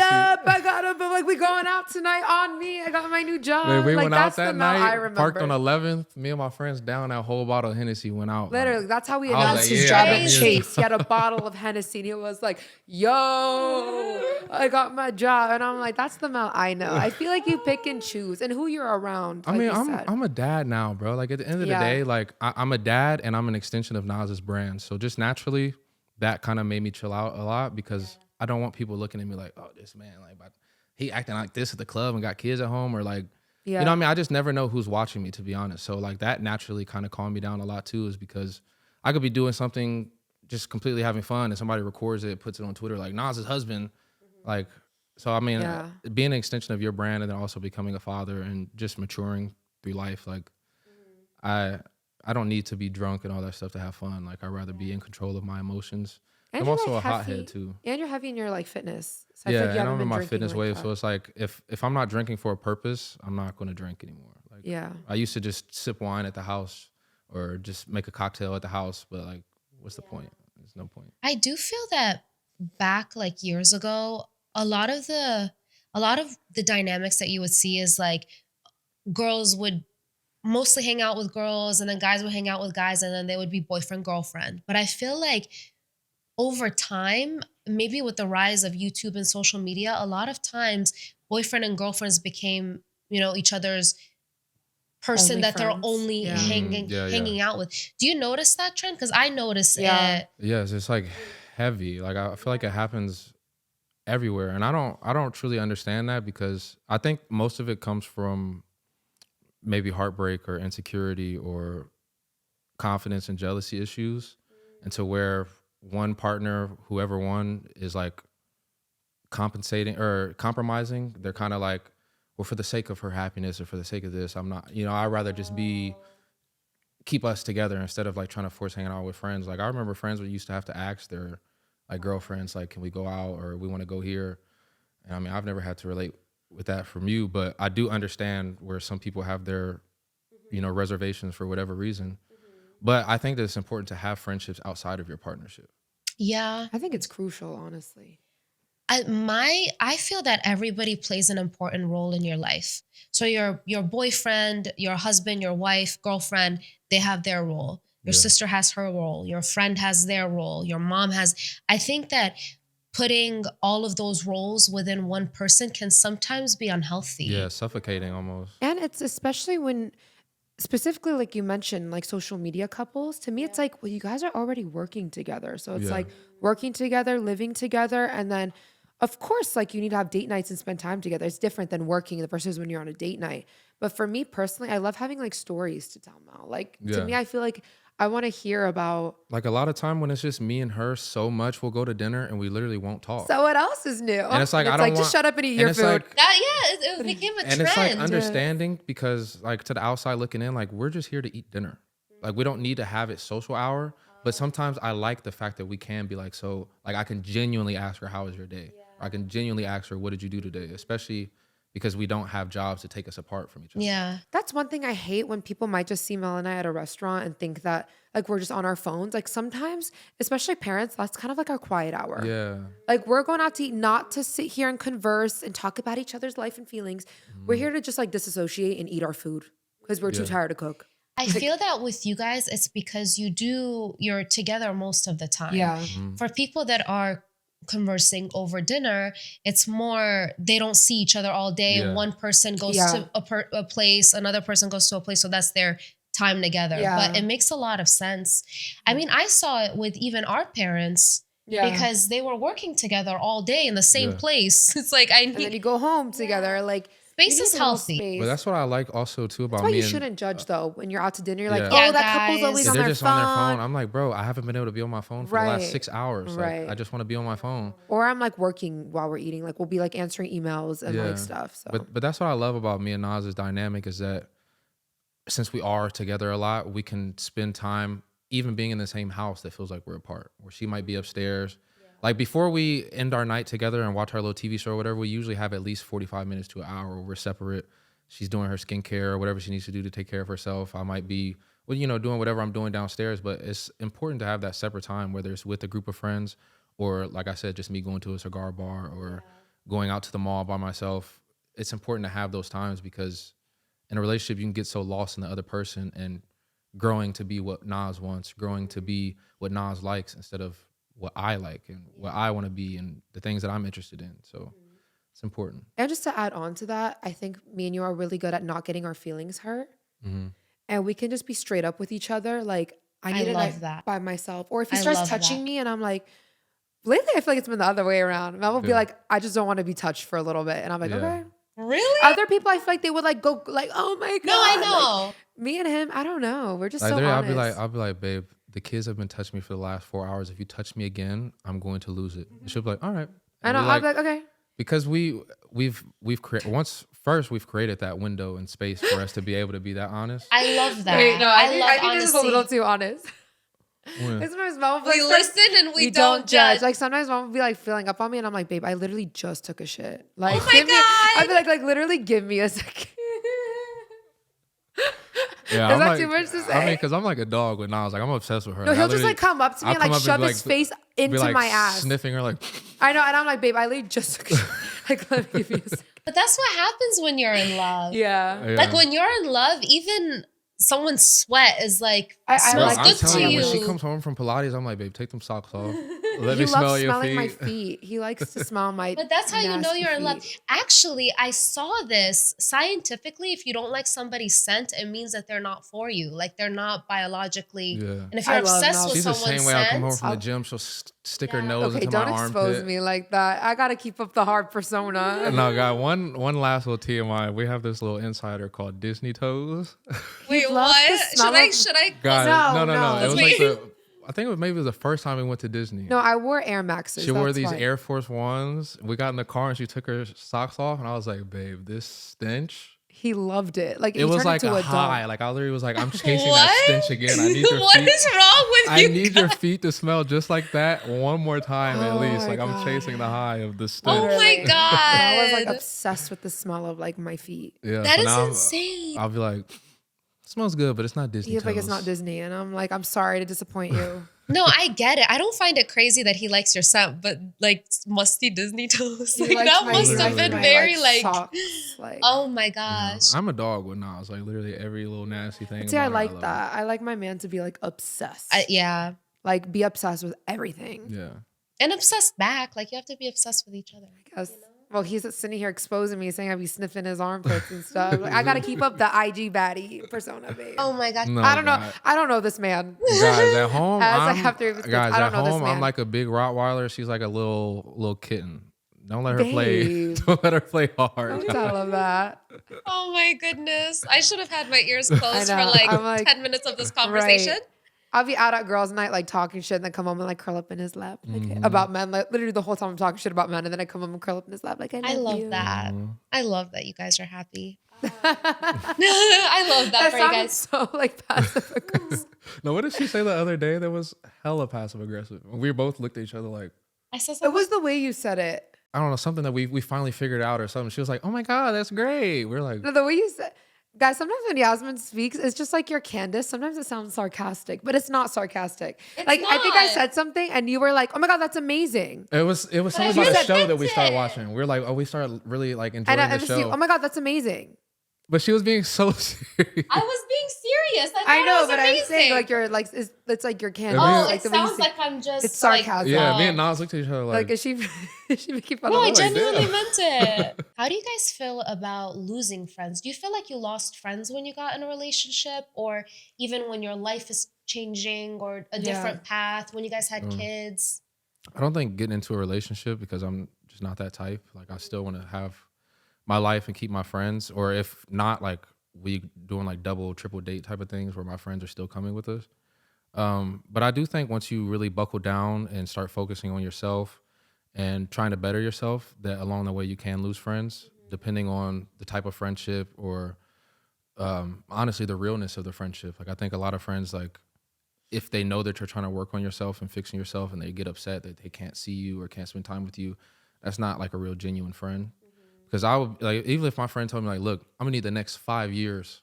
We going out tonight on me. I got my new job. Man, we went out that I night, remember. parked on 11th. Me and my friends down that whole bottle of Hennessy, went out. Literally, that's how we I was announced like, his yeah, job at yeah. Chase. He had a bottle of Hennessy and he was like, yo, I got my job. And I'm like, that's the Mel I know. I feel like you pick and choose and who you're around. I mean, I'm a dad now, bro. Like at the end of the day, like I'm a dad and I'm an extension of NAZ'S brand. So just naturally, that kind of made me chill out a lot because I don't want people looking at me like, oh, this man, like, he acting like this at the club and got kids at home, or like, you know what I mean? I just never know who's watching me, to be honest. So like that naturally kind of calmed me down a lot too, is because I could be doing something just completely having fun and somebody records it, puts it on Twitter, like NAZ'S husband. Like, so I mean, being an extension of your brand and then also becoming a father and just maturing through life, like I don't need to be drunk and all that stuff to have fun. Like I'd rather be in control of my emotions. And I'm also a hothead too. And you're heavy in your like fitness. So yeah, I feel like and I'm in my fitness like wave. that. So it's like if I'm not drinking for a purpose, I'm not going to drink anymore. Like I used to just sip wine at the house or just make a cocktail at the house. But like, what's the point? There's no point. I do feel that back like years ago, a lot of the dynamics that you would see is like girls would mostly hang out with girls and then guys would hang out with guys and then they would be boyfriend, girlfriend. But I feel like over time, maybe with the rise of YouTube and social media, a lot of times boyfriend and girlfriends became, each other's person only that friends. They're only hanging out with. Do you notice that trend? Because I notice it. Yes, it's like heavy. Like I feel like it happens everywhere. And I don't truly understand that because I think most of it comes from maybe heartbreak or insecurity or confidence and jealousy issues, and to where one partner, whoever won, is like compensating or compromising. They're kind of like, well, for the sake of her happiness or for the sake of this, I'm not, I'd rather just keep us together instead of like trying to force hanging out with friends. Like I remember friends would used to have to ask their like girlfriends, like, can we go out or we want to go here? And I mean, I've never had to relate with that from you, but I do understand where some people have their, reservations for whatever reason. But I think that it's important to have friendships outside of your partnership. Yeah. I think it's crucial, honestly. I feel that everybody plays an important role in your life. So your boyfriend, your husband, your wife, girlfriend, they have their role. Your sister has her role. Your friend has their role. Your mom has. I think that putting all of those roles within one person can sometimes be unhealthy. Yeah, suffocating almost. And it's especially when, specifically like you mentioned, like social media couples, to me it's like, well, you guys are already working together. So it's like working together, living together, and then of course, like you need to have date nights and spend time together. It's different than working versus when you're on a date night. But for me personally, I love having like stories to tell Mel. Like to me, I feel like I want to hear about. Like a lot of time when it's just me and her so much, we'll go to dinner and we literally won't talk. So what else is new? And it's like, I don't want, just shut up and eat your food. Like, It became a trend. And it's like understanding because like to the outside looking in, like we're just here to eat dinner. Like we don't need to have it social hour. But sometimes I like the fact that we can be like, so like I can genuinely ask her, how was your day? Or I can genuinely ask her, what did you do today? Especially because we don't have jobs to take us apart from each other. Yeah. That's one thing I hate, when people might just see Mel and I at a restaurant and think that like we're just on our phones. Like sometimes, especially parents, that's kind of like our quiet hour. Yeah. Like we're going out to eat, not to sit here and converse and talk about each other's life and feelings. We're here to just like disassociate and eat our food because we're too tired to cook. I feel that with you guys, it's because you're together most of the time. Yeah. For people that are conversing over dinner, it's more, they don't see each other all day. Yeah. One person goes to a place, another person goes to a place. So that's their time together. But it makes a lot of sense. I mean, I saw it with even our parents. Because they were working together all day in the same place. It's like, and then you go home together. Like space is healthy. But that's what I like also too about that's why me. You shouldn't judge though when you're out to dinner. You're like, Yeah, oh, that couple's always on they're their just phone. on their phone. I'm like, bro, I haven't been able to be on my phone for the last 6 hours. Like, I just want to be on my phone. Or I'm like working while we're eating. Like we'll be like answering emails and like stuff. So, but that's what I love about me and Naz's dynamic is that since we are together a lot, we can spend time even being in the same house that feels like we're apart. Where she might be upstairs. Like before we end our night together and watch our little TV show or whatever, we usually have at least 45 minutes to an hour where we're separate. She's doing her skincare or whatever she needs to do to take care of herself. I might be, well, you know, doing whatever I'm doing downstairs, but it's important to have that separate time, whether it's with a group of friends or, like I said, just me going to a cigar bar or going out to the mall by myself. It's important to have those times because in a relationship, you can get so lost in the other person and growing to be what Naz wants, growing to be what Naz likes instead of what I like and what I want to be and the things that I'm interested in. So it's important. And just to add on to that, I think me and you are really good at not getting our feelings hurt. And we can just be straight up with each other. Like, I need it by myself. Or if he starts touching me and I'm like, lately I feel like it's been the other way around. Mel will be like, I just don't want to be touched for a little bit. And I'm like, okay. Really? Other people, I feel like they would like go like, oh my God. No, I know. Like, me and him, I don't know. We're just like, so honest. I'll be like, babe, the kids have been touching me for the last 4 hours. If you touch me again, I'm going to lose it. And she'll be like, all right. And I'll be like, okay. Because we've created we've created that window and space for us to be able to be that honest. I love that. Wait, no, I think honesty. this is a little too honest. Sometimes Mom will be we like, listen and we don't judge. Like sometimes Mom will be like filling up on me, and I'm like, babe, I literally just took a shit. Like, oh my God. I'd be like, literally, give me a second. Yeah, is that too much to say? I mean, because I'm like a dog with Nas. Like I'm obsessed with her. No, he'll just like come up to me and like shove his face into my ass, sniffing her like. I know, and I'm like, babe, I literally just took a shit. Like, let me give you a second. But that's what happens when you're in love. Yeah. Like when you're in love, even someone's sweat is like smells good to you. When she comes home from Pilates, I'm like, babe, take them socks off. Let He me smell loves your smelling feet. my feet. He likes to smell my. But that's how you know you're in love. feet. Actually, I saw this scientifically. If you don't like somebody's scent, it means that they're not for you. Like they're not biologically. Yeah. And if you're obsessed with She's the someone's same way. I come home scent, from the gym, she'll stick her nose Okay, into my don't armpit. expose me like that. I gotta keep up the hard persona. No, God, one last little TMI. We have this little insider called Disney Toes. wait, loves the what? smell Should I? God, No. no. It was like I think maybe it was the first time we went to Disney. No, I wore Air Maxes. She wore that's these fine. Air Force Ones. We got in the car and she took her socks off, and I was like, "Babe, this stench." He loved it. Like It was like a dog. high. Like I literally was like, "I'm chasing What? that stench again. I need your What feet. is wrong with you? I need your feet to smell just like that one more time at least. my Like I'm God. chasing the high of the stench." Oh my God. I was like obsessed with the smell of like my feet. Yeah, That so is now insane. I'll be like, smells good, but it's not Disney He's like, it's Toes. not Disney. And I'm like, I'm sorry to disappoint you. No, I get it. I don't find it crazy that he likes your scent, but like musty Disney toes, He like likes that my- must he have likes been my, very socks, oh my Yeah. gosh. I'm a dog with Nas. Like literally every little nasty thing. See, I about her, like love that. I like my man to be like obsessed. Yeah. Like be obsessed with everything. it. Yeah. And obsessed back. Like you have to be obsessed with each other. I guess. Well, he's sitting here exposing me, saying I be sniffing his armpits and stuff. Like, I gotta keep up the IG baddie persona, babe. Oh my god. No, I don't know. God. I don't know this man. Guys at home, As I I'm, have 3 of his kids, guys I don't at know this home, man. I'm like a big Rottweiler. She's like a little kitten. Don't let her play. Babe. Don't let her play hard. Don't tell him that. Oh my goodness. I should have had my ears closed for know. like, I'm like, 10 minutes of this conversation. Right. I'll be out at girls' night, like talking shit, and then come home and like curl up in his lap, like about men. Like literally the whole time I'm talking shit about men, and then I come home and curl up in his lap, like I love you. that. I love that you guys are happy. I love that for you sounded guys. so like passive aggressive. No, what did she say the other day that was hella passive aggressive? We both looked at each other like, I said It something. was the way you said it. I don't know, something that we finally figured out or something. She was like, oh my God, that's great. We're like, No, the way you said, guys. Sometimes when Yasmin speaks, it's just like you're Candace. Sometimes it sounds sarcastic, but it's not sarcastic. It's like I think I not. said something, and you were like, "Oh my god, that's amazing." it was something I about the just show that we meant started it. watching. We were like, oh, we started really like enjoying And I the was you, show. "Oh my god, that's amazing." But she was being so serious. I was being serious. I, I thought know, it was but amazing. I'm saying like you're like it's like you're Candace. Yeah, Oh, like it the way you sounds say- like I'm just It's sarcasm. Yeah, Like, me and Nas looked at each other like like, is she is she making fun no, of I us? genuinely damn. meant it. How do you guys feel about losing friends? Do you feel like you lost friends when you got in a relationship, or even when your life is changing or a different path, when you guys had kids? I don't think getting into a relationship, because I'm just not that type. Like I still want to have my life and keep my friends, or if not, like we doing like double, triple date type of things where my friends are still coming with us. But I do think once you really buckle down and start focusing on yourself and trying to better yourself, that along the way you can lose friends, depending on the type of friendship or honestly the realness of the friendship. Like I think a lot of friends, like if they know that you're trying to work on yourself and fixing yourself, and they get upset that they can't see you or can't spend time with you, that's not like a real genuine friend. Because I would like, even if my friend told me like, look, I'm gonna need the next 5 years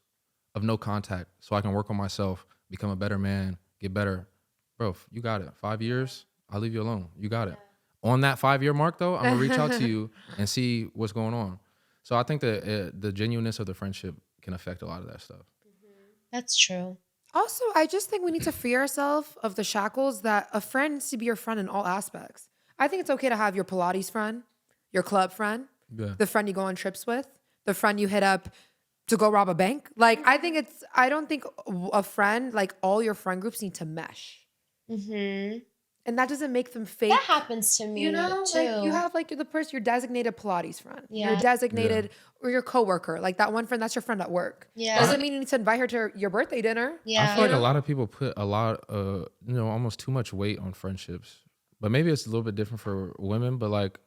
of no contact so I can work on myself, become a better man, get better. Bro, you got it. 5 years, I'll leave you alone. You got it. On that 5-year mark though, I'm gonna reach out to you and see what's going on. So I think that the genuineness of the friendship can affect a lot of that stuff. That's true. Also, I just think we need to free ourselves of the shackles that a friend needs to be your friend in all aspects. I think it's okay to have your Pilates friend, your club friend, Yeah. the friend you go on trips with, the friend you hit up to go rob a bank. Like, I don't think a friend, like all your friend groups need to mesh. Mm-hmm. And that doesn't make them fake. That happens to me You know, too. like you have like the person, your designated Pilates friend, Yeah. your designated or your coworker, like that one friend, that's your friend at work. Yeah. Doesn't mean you need to invite her to your birthday dinner. Yeah. I feel like a lot of people put a lot, almost too much weight on friendships. But maybe it's a little bit different for women. But like,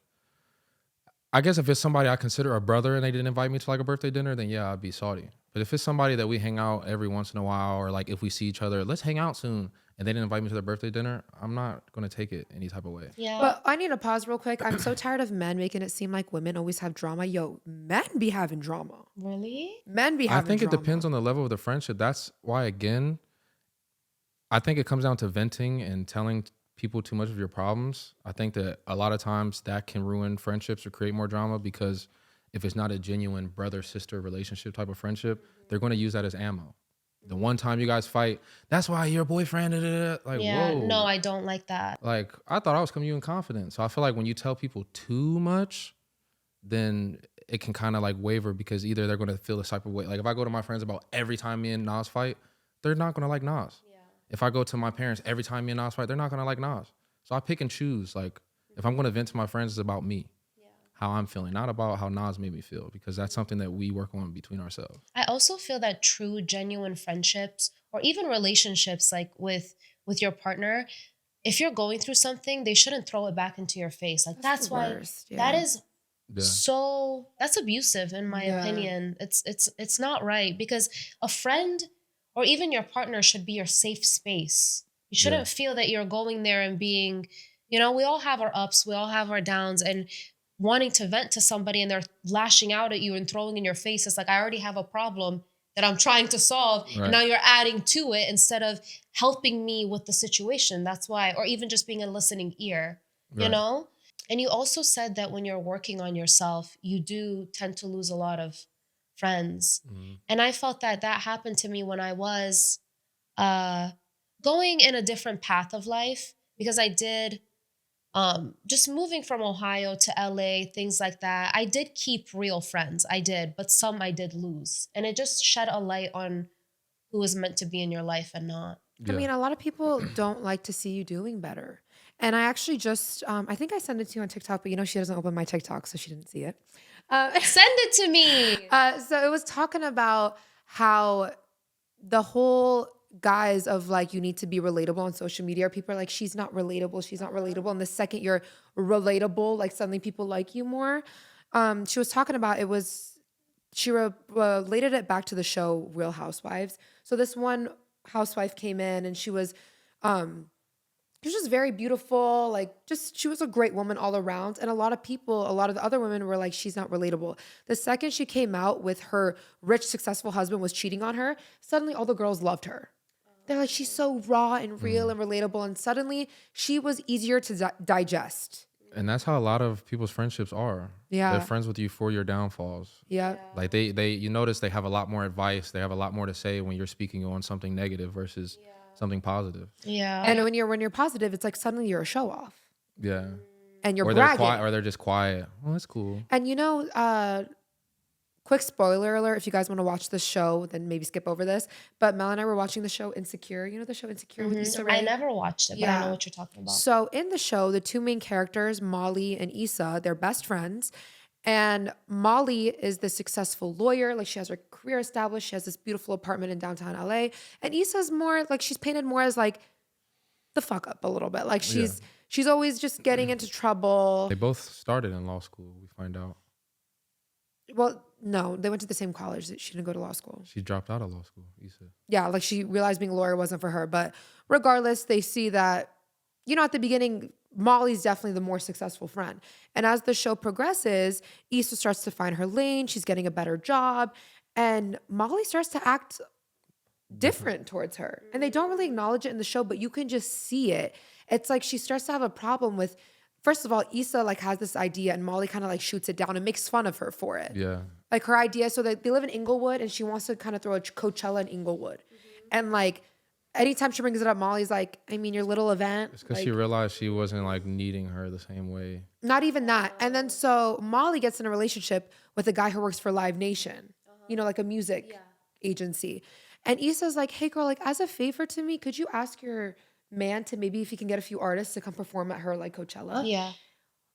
I guess if it's somebody I consider a brother and they didn't invite me to like a birthday dinner, then yeah, I'd be salty. But if it's somebody that we hang out every once in a while, or like if we see each other, let's hang out soon, and they didn't invite me to their birthday dinner, I'm not gonna take it any type of way. Yeah. But I need to pause real quick. I'm so tired of men making it seem like women always have drama. Yo, men be having drama. Really? Men be I having think drama. it depends on the level of the friendship. That's why, again, I think it comes down to venting and telling people too much of your problems. I think that a lot of times that can ruin friendships or create more drama, because if it's not a genuine brother-sister relationship type of friendship, they're going to use that as ammo. The one time you guys fight, that's why your boyfriend, like, Yeah. whoa. No, I don't like that. Like, I thought I was coming to you in confidence. So I feel like when you tell people too much, then it can kind of like waver, because either they're going to feel the type of way. Like if I go to my friends about every time me and Nas fight, they're not going to like Nas. Yeah. If I go to my parents every time me and Nas fight, they're not going to like Nas. So I pick and choose. Like if I'm going to vent to my friends, it's about me, how I'm feeling, not about how Nas made me feel, because that's something that we work on between ourselves. I also feel that true, genuine friendships or even relationships like with your partner, if you're going through something, they shouldn't throw it back into your face. Like that's the why worst, yeah. that is Yeah. so that's abusive in my opinion. It's not right, because a friend or even your partner should be your safe space. You shouldn't feel that you're going there and being, we all have our ups, we all have our downs, and wanting to vent to somebody and they're lashing out at you and throwing in your face. It's like, I already have a problem. that I'm trying to solve. Right. And now you're adding to it instead of helping me with the situation. That's why, or even just being a listening ear, you know? And you also said that when you're working on yourself, you do tend to lose a lot of friends. And I felt that happened to me when I was going in a different path of life, because I did just moving from Ohio to LA, things like that. I did keep real friends. I did, but some I did lose. And it just shed a light on who was meant to be in your life and not. I mean, a lot of people don't like to see you doing better. And I actually just, I think I sent it to you on TikTok, but you know, she doesn't open my TikTok, so she didn't see it. Send it to me. So it was talking about how the whole guise of like, you need to be relatable on social media. People are like, she's not relatable. She's not relatable. And the second you're relatable, like suddenly people like you more. She was talking about, she related it back to the show Real Housewives. So this one housewife came in and she was just very beautiful, like just she was a great woman all around. And a lot of the other women were like, she's not relatable. The second she came out with her rich, successful husband was cheating on her, suddenly all the girls loved her. They're like, she's so raw and real and relatable. And suddenly she was easier to digest. And that's how a lot of people's friendships are. Yeah. They're friends with you for your downfalls. Yeah. Like they you notice they have a lot more advice. They have a lot more to say when you're speaking on something negative versus something positive. Yeah. And when you're positive, it's like suddenly you're a show off. Yeah. And you're or bragging. they're quiet, or they're just quiet. Oh, that's cool. And you know, quick spoiler alert, if you guys want to watch the show, then maybe skip over this. But Mel and I were watching the show Insecure. You know the show Insecure with Issa Rae? I never watched it, but I know what you're talking about. So in the show, the two main characters, Molly and Issa, they're best friends. And Molly is the successful lawyer. Like she has her career established. She has this beautiful apartment in downtown LA. And Issa's more like, she's painted more as like the fuck up a little bit. Like she's always just getting into trouble. They both started in law school, we find out. Well, no, they went to the same college. She didn't go to law school. She dropped out of law school, Issa. Yeah, like she realized being a lawyer wasn't for her. But regardless, they see that, you know, at the beginning, Molly's definitely the more successful friend. And as the show progresses, Issa starts to find her lane. She's getting a better job. And Molly starts to act different towards her. And they don't really acknowledge it in the show, but you can just see it. It's like she starts to have a problem with, first of all, Issa like has this idea and Molly kind of like shoots it down and makes fun of her for it. Yeah. Like her idea, so that they live in Inglewood and she wants to kind of throw a Coachella in Inglewood. And like, anytime she brings it up, Molly's like, I mean, your little event. It's because like, she realized she wasn't like needing her the same way. Not even that. And then so Molly gets in a relationship with a guy who works for Live Nation, you know, like a music agency. And Issa's like, hey girl, like as a favor to me, could you ask your man to maybe if he can get a few artists to come perform at her like Coachella? Yeah.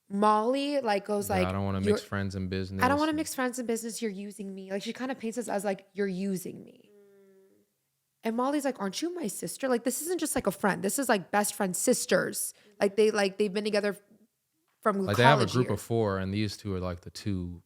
Molly like goes like, I don't want to mix friends and business. I don't want to mix friends and business. You're using me. Like she kind of paints us as like, you're using me. And Molly's like, aren't you my sister? Like, this isn't just like a friend. This is like best friend sisters. Like they've been together from like college they have a group years. of 4, and these two are like the two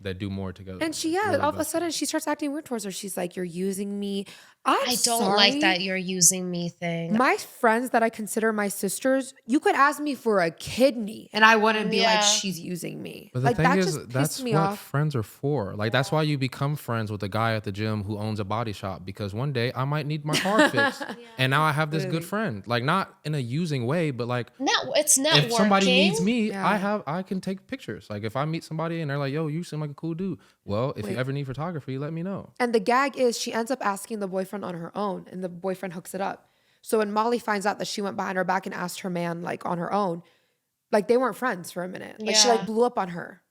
that do more together. And she, Really all of a best sudden friends. she starts acting weird towards her. She's like, you're using me. I don't like that you're using me thing. My friends that I consider my sisters, you could ask me for a kidney and I wouldn't be like, she's using me. But the like thing that is, just that's pissed me what off. friends are for. Like that's why you become friends with the guy at the gym who owns a body shop, because one day I might need my car fixed, and now I have this good friend. Like not in a using way, but like It's networking. if somebody needs me, I can take pictures. Like if I meet somebody and they're like, "Yo, you seem like a cool dude." Well, if you ever need photography, let me know. And the gag is she ends up asking the boyfriend on her own and the boyfriend hooks it up. So when Molly finds out that she went behind her back and asked her man like on her own, like they weren't friends for a minute. Like she like blew up on her.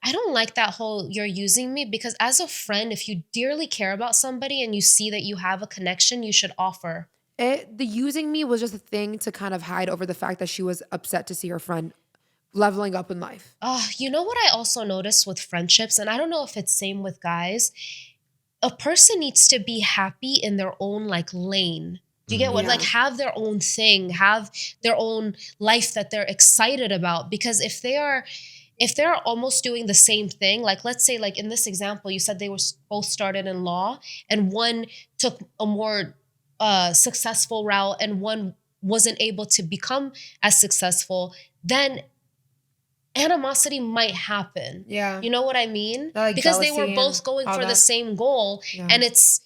I don't like that whole you're using me, because as a friend, if you dearly care about somebody and you see that you have a connection, you should offer. The using me was just a thing to kind of hide over the fact that she was upset to see her friend leveling up in life. You know what I also noticed with friendships, and I don't know if it's same with guys, a person needs to be happy in their own like lane. Do you get what? Like have their own thing, have their own life that they're excited about. Because if they're almost doing the same thing, like let's say like in this example, you said they were both started in law and one took a more successful route and one wasn't able to become as successful, then animosity might happen. Yeah. You know what I mean? Like because they were jealousy both and going all for the that. same goal. Yeah. And it's,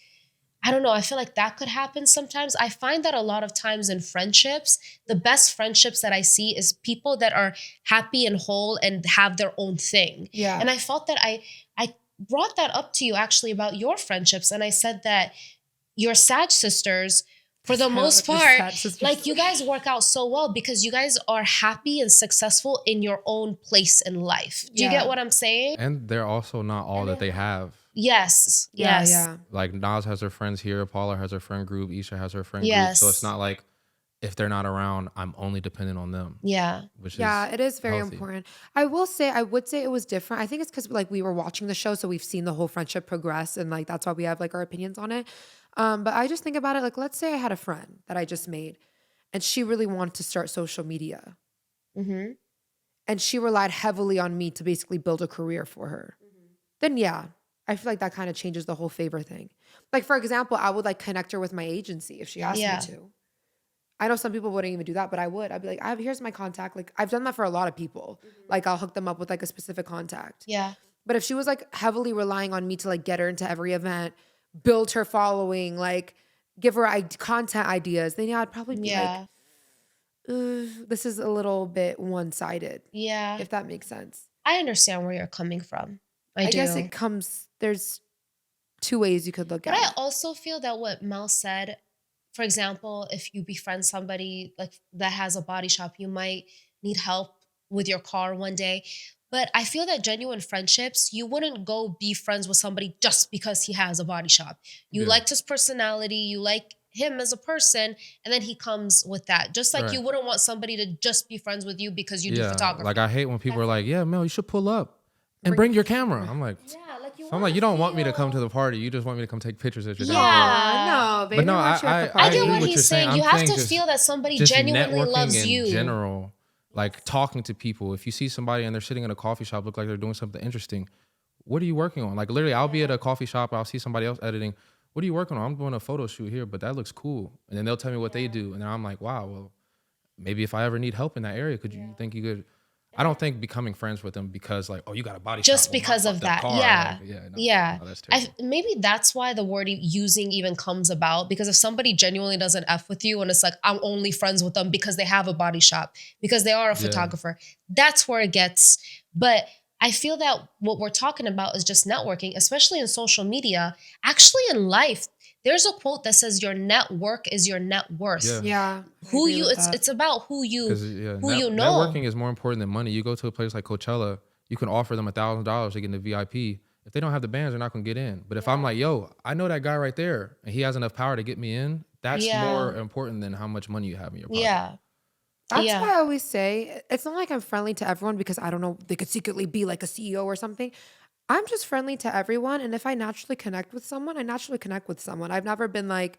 I don't know, I feel like that could happen sometimes. I find that a lot of times in friendships, the best friendships that I see is people that are happy and whole and have their own thing. Yeah. And I felt that I brought that up to you actually about your friendships. And I said that your Sag sisters, for the most part, like you guys work out so well because you guys are happy and successful in your own place in life. Do you get what I'm saying? And they're also not all that they have. Yes. Yes. Yeah. Like Nas has her friends here, Paula has her friend group, Isha has her friend group. So it's not like if they're not around, I'm only dependent on them. Yeah. Which it is very healthy. important. I would say it was different. I think it's because like we were watching the show, so we've seen the whole friendship progress, and like that's why we have like our opinions on it. But I just think about it like, let's say I had a friend that I just made, and she really wanted to start social media, and she relied heavily on me to basically build a career for her. Then yeah, I feel like that kind of changes the whole favor thing. Like for example, I would like connect her with my agency if she asked me to. I know some people wouldn't even do that, but I would. I'd be like, here's my contact. Like I've done that for a lot of people. Like I'll hook them up with like a specific contact. Yeah. But if she was like heavily relying on me to like get her into every event, build her following, like give her content ideas, then yeah, I'd probably be like, this is a little bit one-sided. Yeah. If that makes sense. I understand where you're coming from. I do. guess there's two ways you could look at it. But I also feel that what Mel said, for example, if you befriend somebody like that has a body shop, you might need help with your car one day. But I feel that genuine friendships, you wouldn't go be friends with somebody just because he has a body shop. You liked his personality, you like him as a person, and then he comes with that. Just like you wouldn't want somebody to just be friends with you because you do photography. Like I hate when people are like, yeah, Mel, you should pull up and bring your camera. I'm like, you don't want me to come to the party. You just want me to come take pictures at your no, baby. But no, I get what he's saying. You have to feel that somebody genuinely loves you. In general, like talking to people. If you see somebody and they're sitting in a coffee shop, look like they're doing something interesting, what are you working on? Like literally, I'll be at a coffee shop, I'll see somebody else editing. What are you working on? I'm doing a photo shoot here, but that looks cool. And then they'll tell me what they do. And then I'm like, wow, well, maybe if I ever need help in that area, could you think you could? I don't think becoming friends with them because like, oh, you got a body shop. Just because of that. No, that's terrible. Maybe that's why the word using even comes about, because if somebody genuinely doesn't F with you and it's like, I'm only friends with them because they have a body shop, because they are a photographer, that's where it gets. But I feel that what we're talking about is just networking, especially in social media. Actually in life, there's a quote that says your network is your net worth. Yeah. It's about who you know. Networking is more important than money. You go to a place like Coachella, you can offer them $1,000 to get into VIP. If they don't have the bands, they're not gonna get in. But if I'm like, yo, I know that guy right there and he has enough power to get me in, that's more important than how much money you have in your pocket. Yeah. That's why I always say, it's not like I'm friendly to everyone because I don't know, they could secretly be like a CEO or something. I'm just friendly to everyone. And if I naturally connect with someone, I naturally connect with someone. I've never been like,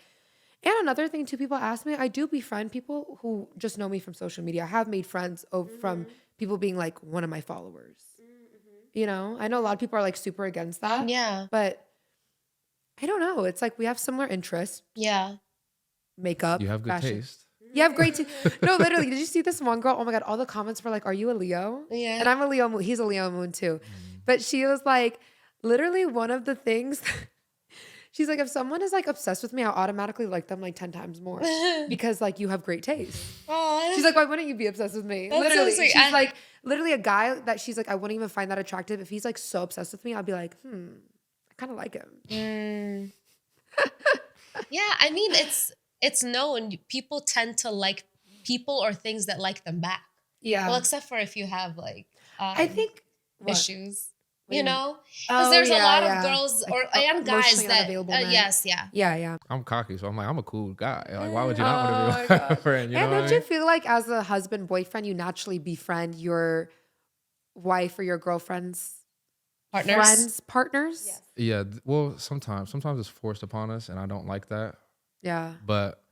and another thing too, people ask me, I do befriend people who just know me from social media. I have made friends from people being like one of my followers. You know, I know a lot of people are like super against that. Yeah. But I don't know. It's like we have similar interests. Yeah. Makeup. You have good fashion. taste. You have great taste. No, literally. Did you see this one girl? Oh my God. All the comments were like, are you a Leo? Yeah. And I'm a Leo moon. He's a Leo moon too. But she was like, literally one of the things, she's like, if someone is like obsessed with me, I'll automatically like them like 10 times more because like you have great taste. She's like, why wouldn't you be obsessed with me? Literally. So she's like, literally a guy that she's like, I wouldn't even find that attractive. If he's like so obsessed with me, I'll be like, I kind of like him. Yeah. I mean, it's known. People tend to like people or things that like them back. Yeah. Well, except for if you have like, I think issues. You know, because there's a lot of girls and guys that yeah. I'm cocky, so I'm like, I'm a cool guy. Like, why would you not want to be my friend? You know don't you feel like as a husband boyfriend, you naturally befriend your wife or your girlfriend's partners? Yes. Yeah. Well, sometimes it's forced upon us, and I don't like that. Yeah. But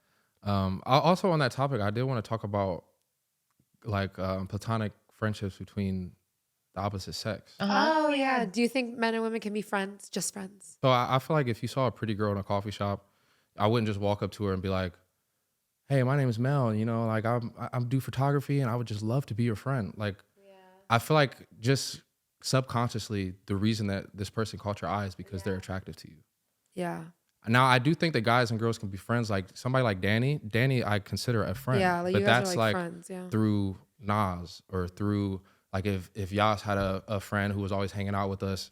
also on that topic, I did want to talk about like platonic friendships between the opposite sex. Oh yeah. Do you think men and women can be friends, just friends? So I feel like if you saw a pretty girl in a coffee shop, I wouldn't just walk up to her and be like, hey, my name is Mel, and you know, like I do photography and I would just love to be your friend. Like I feel like just subconsciously, the reason that this person caught your eye is because they're attractive to you. Yeah. Now, I do think that guys and girls can be friends. Like somebody like Danny. Danny, I consider a friend. Yeah, like but you guys that's are like friends, yeah. through Nas or through like if Yas had a friend who was always hanging out with us,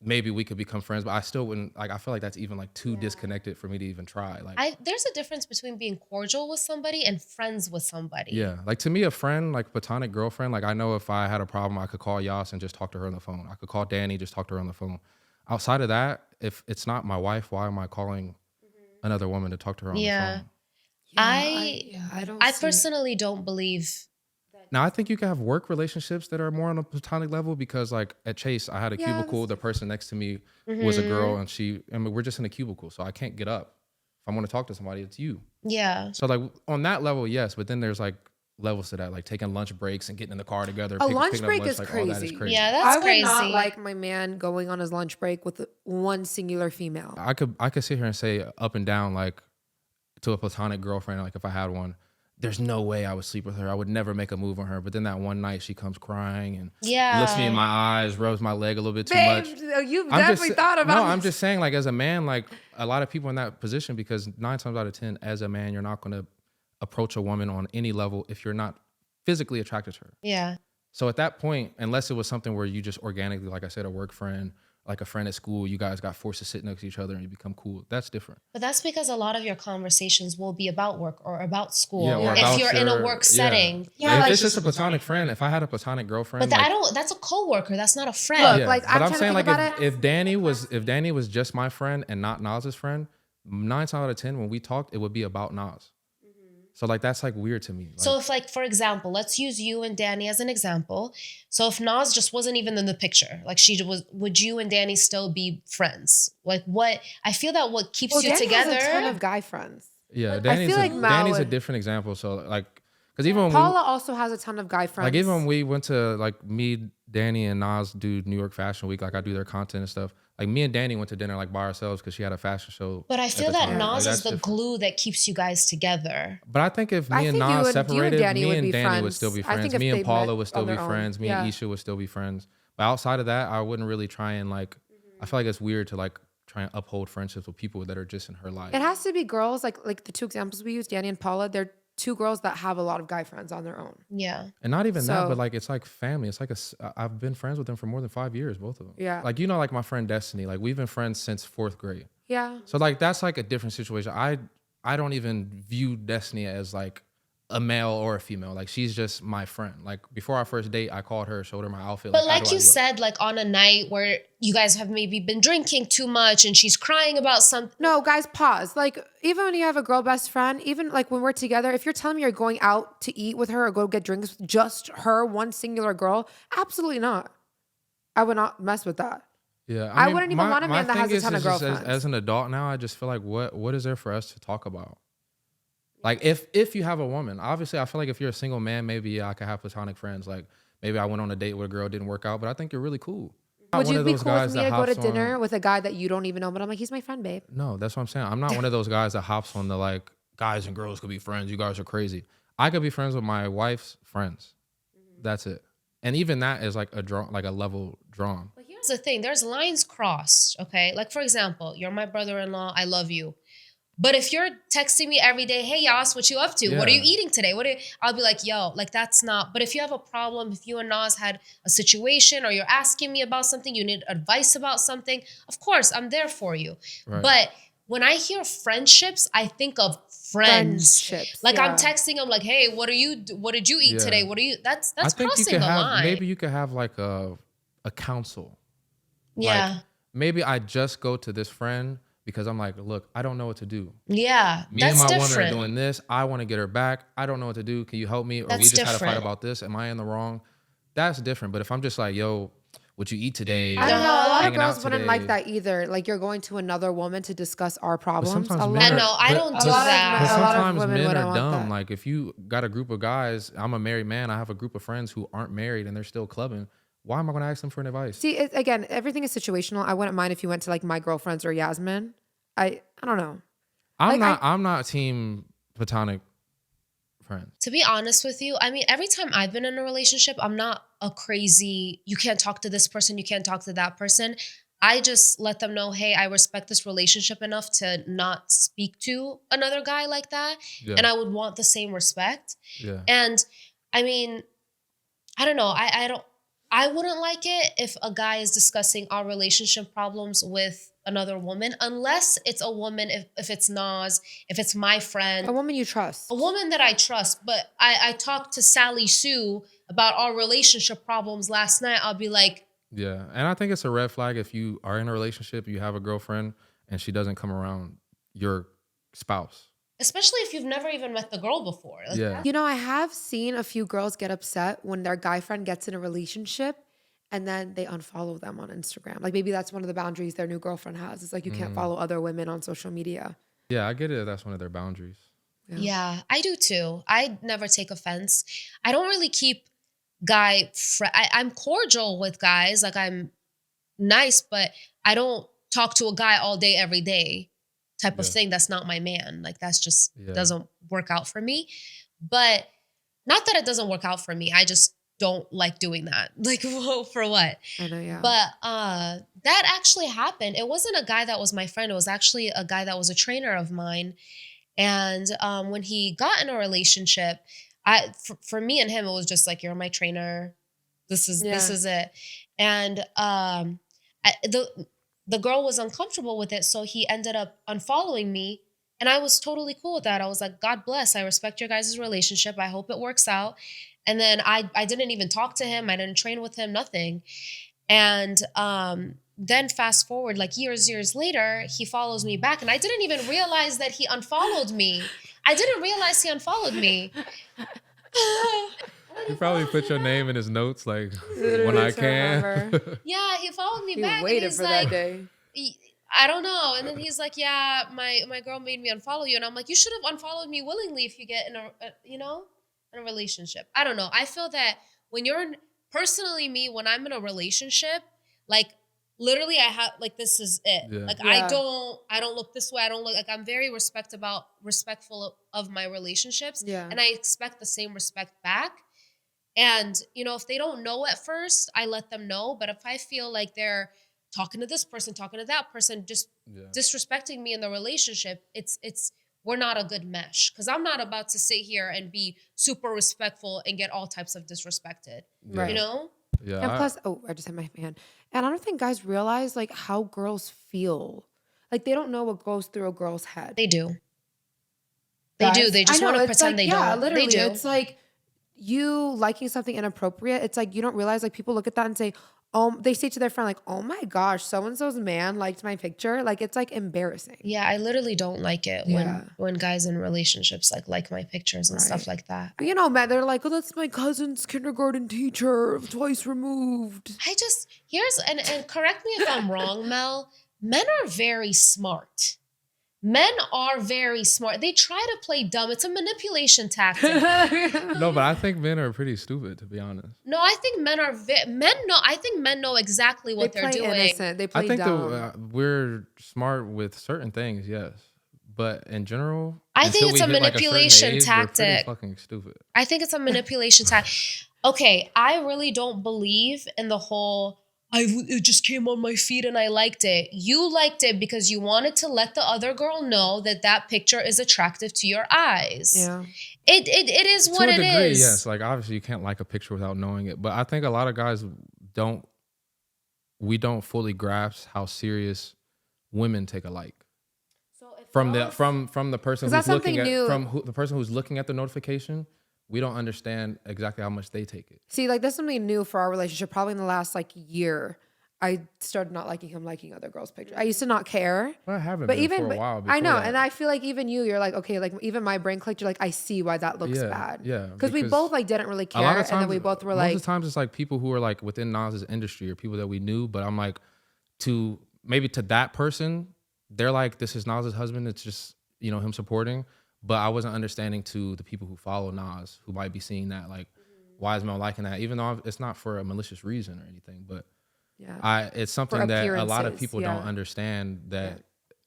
maybe we could become friends. But I still wouldn't like. I feel like that's even like too disconnected for me to even try. Like there's a difference between being cordial with somebody and friends with somebody. yeah, like to me, a friend, like platonic girlfriend. Like I know if I had a problem, I could call Yas and just talk to her on the phone. I could call Danny, just talk to her on the phone. Outside of that, if it's not my wife, why am I calling another woman to talk to her on the phone? I personally don't believe. Now, I think you can have work relationships that are more on a platonic level because, like, at Chase, I had a cubicle. The person next to me was a girl, and we're just in a cubicle, so I can't get up. If I want to talk to somebody, it's you. Yeah. So, like, on that level, yes, but then there's, like, levels to that, like taking lunch breaks and getting in the car together. A lunch break is like, crazy. all that is crazy. Yeah, that's crazy. I would not like my man going on his lunch break with one singular female. I could sit here and say up and down, like, to a platonic girlfriend, like, if I had one, there's no way I would sleep with her. I would never make a move on her. But then that one night she comes crying and looks me in my eyes, rubs my leg a little bit too much. You've definitely thought about No, this. I'm just saying, like, as a man, like, a lot of people in that position, because 9 times out of 10, as a man, you're not going to approach a woman on any level if you're not physically attracted to her. Yeah. So at that point, unless it was something where you just organically, like I said, a work friend, like a friend at school, you guys got forced to sit next to each other and you become cool. That's different. But that's because a lot of your conversations will be about work or about school. Yeah, or if you're in a work setting. Yeah, if like, it's just a platonic friend, if I had a platonic girlfriend, But like, that's a coworker. That's not a friend. Look, yeah. like, but I'm saying, like, about if Danny was just my friend and not Nas's friend, 9 times out of 10 when we talked, it would be about Nas. So, like, that's, like, weird to me. Like, So if, like, for example, let's use you and Danny as an example. So if Nas just wasn't even in the picture, like would you and Danny still be friends? Like I feel that what keeps you Danny together. has a ton of guy friends. yeah, feel like Danny's a Mel- different example. So, like, because even when Paula also has a ton of guy friends. like, even when we went to, like, me, Danny, and Nas do New York Fashion Week, like, I do their content and stuff. Like, me and Danny went to dinner, like, by ourselves because she had a fashion show. But I at feel the that time. Nas Like, is the that's different. glue that keeps you guys together. But I think if I me and think you Nas and separated, Danny me would and be Danny would friends. still be I think friends. if Me they and Paula met would still on be their own. friends. Me Yeah. and Isha would still be friends. But outside of that, I wouldn't really try and, like, I feel like it's weird to, like, try and uphold friendships with people that are just in her life. It has to be girls, like the two examples we used, Danny and Paula. They're two girls that have a lot of guy friends on their own. Yeah. And not even that, So- but, like, it's like family. It's like I've been friends with them for more than 5 years, both of them. Yeah. Like, you know, like my friend Destiny, like, we've been friends since 4th grade. Yeah. So, like, that's, like, a different situation. I don't even view Destiny as, like, a male or a female. Like, she's just my friend. Like, before our first date, I called her, showed her my outfit. But how like do I you look? said, like on a night where you guys have maybe been drinking too much and she's crying about something. No, guys, pause. Like, even when you have a girl best friend, even like when we're together, if you're telling me you're going out to eat with her or go get drinks with just her, one singular girl, absolutely not. I would not mess with that. Yeah, I wouldn't even want a man that thing has a is ton of just girlfriends. As an adult now, I just feel like what is there for us to talk about? Like, if you have a woman, obviously, I feel like if you're a single man, maybe I could have platonic friends. Like, maybe I went on a date with a girl, it didn't work out, but I think you're really cool. Would you be cool with me to go to dinner with a guy that you don't even know? But I'm like, he's my friend, babe. No, that's what I'm saying. I'm not one of those guys that hops on the, like, guys and girls could be friends. You guys are crazy. I could be friends with my wife's friends. That's it. And even that is like a level drawn. But here's the thing, there's lines crossed, okay? Like, for example, you're my brother-in-law, I love you. But if you're texting me every day, hey, Yas, what you up to? What are you eating today? I'll be like, yo, like, that's not. But if you have a problem, if you and Nas had a situation or you're asking me about something, you need advice about something, of course, I'm there for you. Right. But when I hear friendships, I think of friends. Friendships, Like, yeah. I'm texting them like, hey, what did you eat Yeah. today? That's I think crossing the line. maybe you could have like a counsel. Yeah. Like, maybe I just go to this friend because I'm like, look, I don't know what to do. Yeah, Me that's and my different. woman are doing this. I want to get her back. I don't know what to do. Can you help me? Or That's we just had a different. fight about this. Am I in the wrong? That's different. But if I'm just like, yo, what you eat today? I don't know. A lot of Hanging out girls wouldn't today. like that either. Like, you're going to another woman to discuss our problems. sometimes A men lot I of- know, I don't do a lot of that. men- But a lot of sometimes women men wouldn't are want dumb. that. Like, if you got a group of guys, I'm a married man, I have a group of friends who aren't married and they're still clubbing. Why am I going to ask them for an advice? See, again, everything is situational. I wouldn't mind if you went to like my girlfriends or Yasmin. I don't know. I'm like, not team platonic friends. To be honest with you, I mean, every time I've been in a relationship, I'm not a crazy, you can't talk to this person, you can't talk to that person. I just let them know, hey, I respect this relationship enough to not speak to another guy like that. Yeah. And I would want the same respect. Yeah. And I mean, I don't know. I wouldn't like it if a guy is discussing our relationship problems with another woman, unless it's a woman, if it's Naz, if it's my friend. A woman you trust. A woman that I trust. But I talked to Sally Sue about our relationship problems last night. I'll be like, yeah. And I think it's a red flag if you are in a relationship, you have a girlfriend, and she doesn't come around your spouse. especially if you've never even met the girl before. Like, Yeah. You know, I have seen a few girls get upset when their guy friend gets in a relationship and then they unfollow them on Instagram. Like maybe that's one of the boundaries their new girlfriend has. It's like you can't follow other women on social media. Yeah, I get it. That's one of their boundaries. Yeah, I do too. I never take offense. I don't really keep I'm cordial with guys. Like I'm nice, but I don't talk to a guy all day, every day type of thing. That's not my man. Like that's just doesn't work out for me. But not that it doesn't work out for me. I just don't like doing that. Like, whoa, for what? I know, yeah. But that actually happened. It wasn't a guy that was my friend. It was actually a guy that was a trainer of mine. And when he got in a relationship, for me and him, it was just like, you're my trainer. This is it. And the girl was uncomfortable with it, so he ended up unfollowing me. And I was totally cool with that. I was like, God bless. I respect your guys' relationship. I hope it works out. And then I didn't even talk to him. I didn't train with him, nothing. And then fast forward, like years later, he follows me back. And I didn't even realize that he unfollowed me. I didn't realize he unfollowed me. You probably put your name in his notes, like Literally when I to can. remember. Yeah, he followed me He back. waited and he's for like, that day. I don't know. And then he's like, yeah, my girl made me unfollow you. And I'm like, you should have unfollowed me willingly if you get in in a relationship. I don't know. I feel that when personally me, when I'm in a relationship, like literally I have, like, this is it. Yeah. Like Yeah. I don't look this way. I don't look, like, I'm very respectful of my relationships. Yeah. And I expect the same respect back. And, if they don't know at first, I let them know. But if I feel like they're talking to this person, talking to that person, just disrespecting me in the relationship, we're not a good mesh. Because I'm not about to sit here and be super respectful and get all types of disrespected. Right. You know? Yeah. And plus, I just had my hand. And I don't think guys realize like how girls feel. Like they don't know what goes through a girl's head. They do. They do. They just want to pretend they don't. Yeah, literally. They do. It's like you liking something inappropriate. It's like you don't realize like people look at that and say, they say to their friend like, oh my gosh, so-and-so's man liked my picture. Like it's like embarrassing. Yeah, I literally don't like it when guys in relationships like my pictures and stuff like that. But man, they're like, oh, that's my cousin's kindergarten teacher, twice removed. And correct me if I'm wrong, Mel, men are very smart. Men are very smart. They try to play dumb. It's a manipulation tactic. No, but I think men are pretty stupid, to be honest. No, I think men know exactly what they're doing. Innocent. They play I think dumb. we're smart with certain things, yes. But in general, I think it's a manipulation tactic. We're pretty fucking stupid. I think it's a manipulation tactic. Okay, I really don't believe in the whole, it just came on my feed and I liked it. You liked it because you wanted to let the other girl know that picture is attractive to your eyes. Yeah. It is what it is. To a degree, yes. Like obviously you can't like a picture without knowing it. But I think a lot of guys don't fully grasp how serious women take a like. So from the person who's looking at the person who's looking at the notification, we don't understand exactly how much they take it. See, like that's something new for our relationship. Probably in the last year, I started not liking him liking other girls' pictures. I used to not care. Well, I haven't been for a while. I know, that. and I feel like even you're like, okay, like even my brain clicked. You're like, I see why that looks bad. Yeah, because we both didn't really care, and then we both were like, most of the times it's like people who are like within NAZ'S industry or people that we knew, but I'm like, to that person, they're like, this is NAZ'S husband. It's just him supporting. But I wasn't understanding to the people who follow Nas who might be seeing that, like, why is Mel liking that? Even though it's not for a malicious reason or anything, but it's something that a lot of people don't understand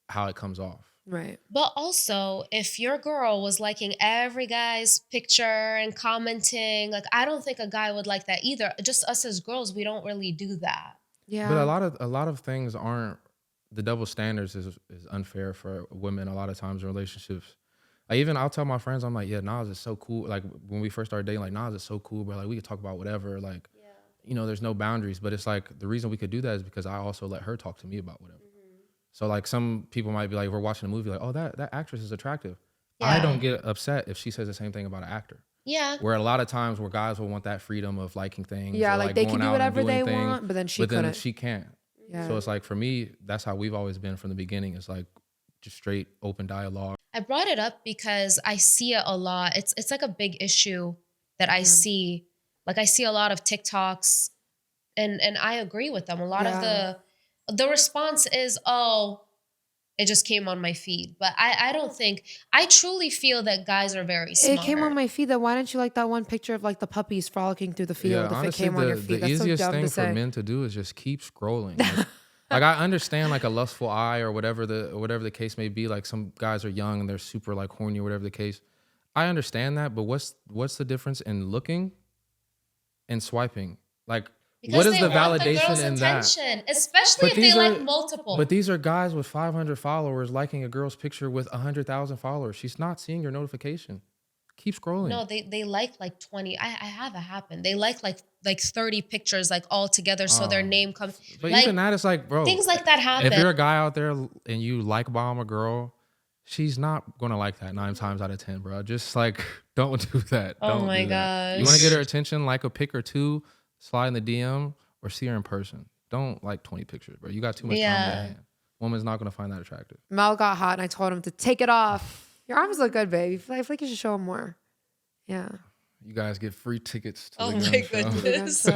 how it comes off. Right. But also, if your girl was liking every guy's picture and commenting, like, I don't think a guy would like that either. Just us as girls, we don't really do that. Yeah. But a lot of things aren't, the double standards is unfair for women a lot of times in relationships. I'll tell my friends, I'm like, yeah, Nas is so cool. Like when we first started dating, like Nas is so cool, bro. Like we could talk about whatever. Like, you know, there's no boundaries. But it's like the reason we could do that is because I also let her talk to me about whatever. So like some people might be like, we're watching a movie, like, oh, that actress is attractive. Yeah. I don't get upset if she says the same thing about an actor. Yeah. Where a lot of times where guys will want that freedom of liking things. Yeah, or like they can going do out and whatever doing they things, want, but then she couldn't. she can't. Yeah. So it's like for me, that's how we've always been from the beginning. It's like just straight open dialogue. I brought it up because I see it a lot. It's like a big issue that I see. Like I see a lot of TikToks and I agree with them. A lot of the response is, oh, it just came on my feed. But I don't think, I truly feel that guys are very smart. It came on my feed. Then why didn't you like that one picture of like the puppies frolicking through the field if honestly, it came on your feed? The That's so easiest dumb thing to for say. men to do is just keep scrolling. Like I understand like a lustful eye or whatever the case may be. Like some guys are young and they're super like horny or whatever the case. I understand that, but what's the difference in looking and swiping? Like because what is they the want validation the girl's in attention, that? especially if they like multiple. But these are guys with 500 followers liking a girl's picture with 100,000 followers. She's not seeing your notification. Keep scrolling. No, they like 20. I have it happen. They like 30 pictures like all together, so their name comes. But like, even that is like, bro, things like that happen. If you're a guy out there and you like bomb a girl, she's not gonna like that 9 times out of 10, bro. Just like don't do that. Oh Don't my do that. gosh. You want to get her attention, like a pic or two, slide in the DM or see her in person. Don't like 20 pictures, bro. You got too much time in your hand. Woman's not gonna find that attractive. Mel got hot and I told him to take it off. Your arms look good, babe. I feel like you should show him more. Yeah. You guys get free tickets to Oh the my gun show. goodness.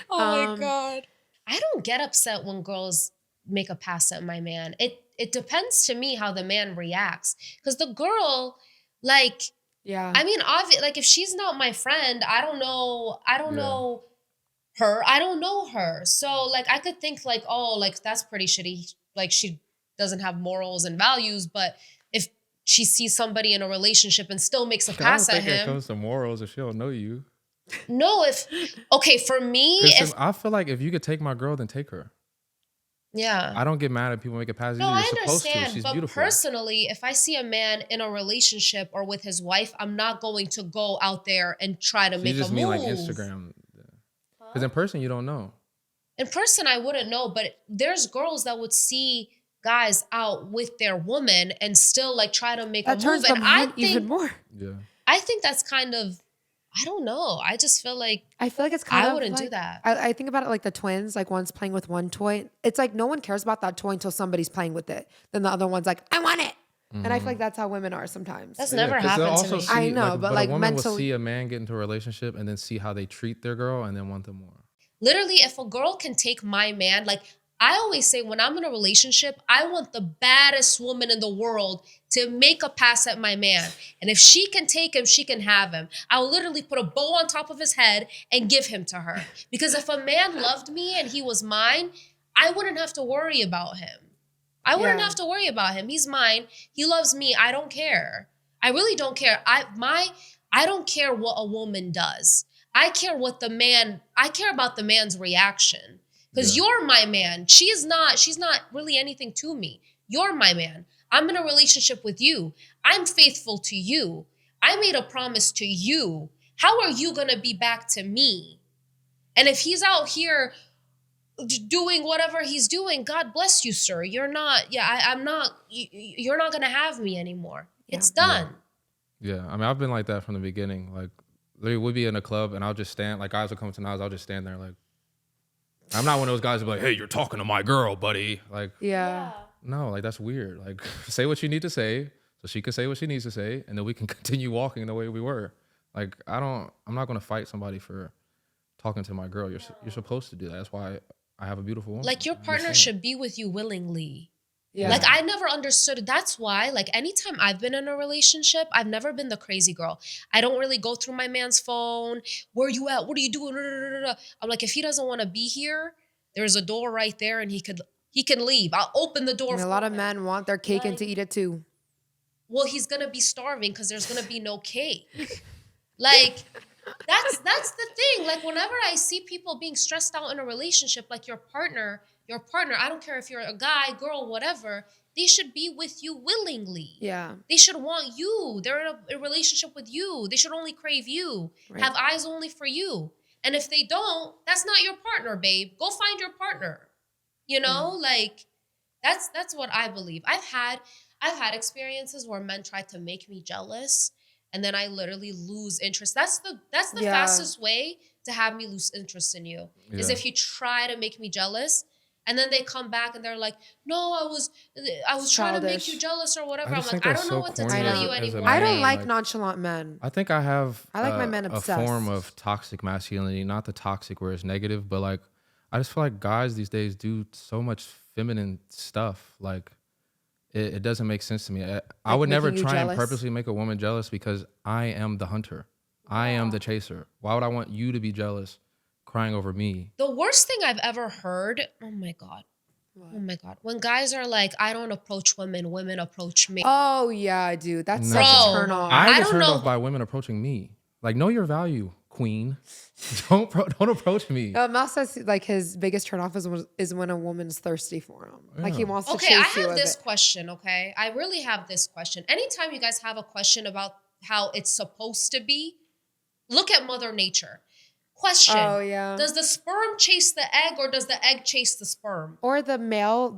Oh my God. I don't get upset when girls make a pass at my man. It depends to me how the man reacts. Because the girl, like, I mean, like if she's not my friend, I don't know her. I don't know her. So like I could think like, oh, like that's pretty shitty. Like she doesn't have morals and values, but if she sees somebody in a relationship and still makes a pass at him. I don't think it comes to morals if she don't know you. No, for me, Kristen, I feel like if you could take my girl, then take her. Yeah. I don't get mad at people make a pass. No, You're I supposed understand. to. She's but beautiful. Personally, if I see a man in a relationship or with his wife, I'm not going to go out there and try to make a move. You just mean like Instagram. Because in person, you don't know. In person, I wouldn't know. But there's girls that would see guys out with their woman and still like try to make a move. And I think even more. Yeah. I think that's kind of, I don't know. I just feel like it's kind of I wouldn't like, do that. I think about it like the twins, like one's playing with one toy. It's like no one cares about that toy until somebody's playing with it. Then the other one's like, I want it. Mm-hmm. And I feel like that's how women are sometimes. That's never happened to me. I know, but like a woman mentally, will see a man get into a relationship and then see how they treat their girl and then want them more. Literally, if a girl can take my man, like I always say when I'm in a relationship, I want the baddest woman in the world to make a pass at my man. And if she can take him, she can have him. I'll literally put a bow on top of his head and give him to her. Because if a man loved me and he was mine, I wouldn't have to worry about him. I wouldn't have to worry about him. He's mine. He loves me. I don't care. I really don't care. I don't care what a woman does. I care about the man's reaction. Because you're my man. She's not really anything to me. You're my man. I'm in a relationship with you. I'm faithful to you. I made a promise to you. How are you going to be back to me? And if he's out here doing whatever he's doing, God bless you, sir. You're not going to have me anymore. Yeah. It's done. Yeah. I mean, I've been like that from the beginning. Like, literally, we'd be in a club and I'll just stand, like guys will come to NAZ'S, I'll just stand there like, I'm not one of those guys who be like, hey, you're talking to my girl, buddy. Like, no, like that's weird. Like, say what you need to say so she can say what she needs to say and then we can continue walking the way we were. Like, I'm not going to fight somebody for talking to my girl. You're supposed to do that. That's why I have a beautiful woman. Like, your partner should be with you willingly. Yeah. Like, I never understood. That's why, like, anytime I've been in a relationship, I've never been the crazy girl. I don't really go through my man's phone. Where are you at? What are you doing? I'm like, if he doesn't want to be here, there's a door right there and he could he can leave. I'll open the door I mean, for a lot of him. men want their cake and to eat it too. Well, he's gonna be starving because there's gonna be no cake. Like, that's the thing. Like, whenever I see people being stressed out in a relationship, like your partner, I don't care if you're a guy, girl, whatever, they should be with you willingly. Yeah. They should want you. They're in a relationship with you. They should only crave you, have eyes only for you. And if they don't, that's not your partner, babe. Go find your partner. You know, like that's what I believe. I've had experiences where men tried to make me jealous, and then I literally lose interest. That's the fastest way to have me lose interest in you is if you try to make me jealous, and then they come back and they're like, "No, I was trying to make you jealous or whatever." I'm like, I don't know what to tell you anymore. I don't like nonchalant men. I think I like my men obsessed. a form of toxic masculinity, not the toxic where it's negative, but like I just feel like guys these days do so much feminine stuff. Like it doesn't make sense to me. I would never try and purposely make a woman jealous because I am the hunter. I am the chaser. Why would I want you to be jealous, crying over me? The worst thing I've ever heard, oh my God. Oh my God. When guys are like, I don't approach women, women approach me. Oh yeah, dude. That's such a turn off. I get turned off by women approaching me. Like, know your value, queen. Don't approach me. Mel says like his biggest turn off is when a woman's thirsty for him. Yeah. Like he wants to chase you. Okay, I have this question, okay? I really have this question. Anytime you guys have a question about how it's supposed to be, look at Mother Nature. Question. Oh, yeah. Does the sperm chase the egg or does the egg chase the sperm? Or the male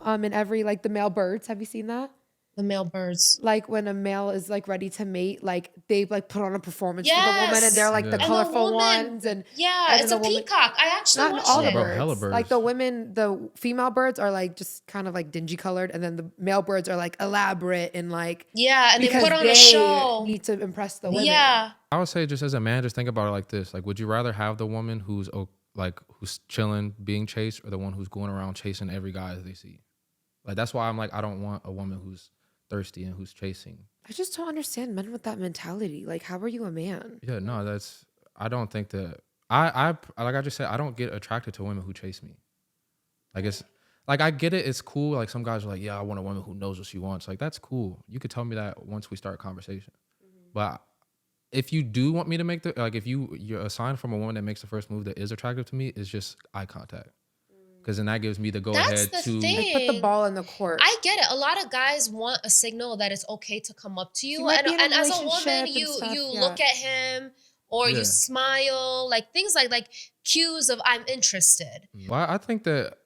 in every, like the male birds. Have you seen that? The male birds. Like when a male is like ready to mate, like they like put on a performance for the woman and they're like the colorful ones. And it's a peacock. I actually watched all it. the birds. Like the female birds are like just kind of like dingy colored, and then the male birds are like elaborate and like and they put on a show. Need to impress the women. Yeah. I would say just as a man, just think about it like this. Like, would you rather have the woman who's chilling, being chased, or the one who's going around chasing every guy that they see? Like, that's why I'm like, I don't want a woman who's thirsty and who's chasing. I just don't understand men with that mentality. Like, how are you a man? Yeah, no, I don't think that I like I just said, I don't get attracted to women who chase me. Like, it's like, I get it, it's cool. Like, some guys are like, yeah, I want a woman who knows what she wants. Like, that's cool. You could tell me that once we start a conversation. But if you do want me to make if you're a sign from a woman that makes the first move that is attractive to me, is just eye contact. Because then that gives me the go-ahead to like, put the ball in the court. I get it. A lot of guys want a signal that it's okay to come up to you. And as a woman, you look at him or you smile, like things like cues of I'm interested. Well, I think that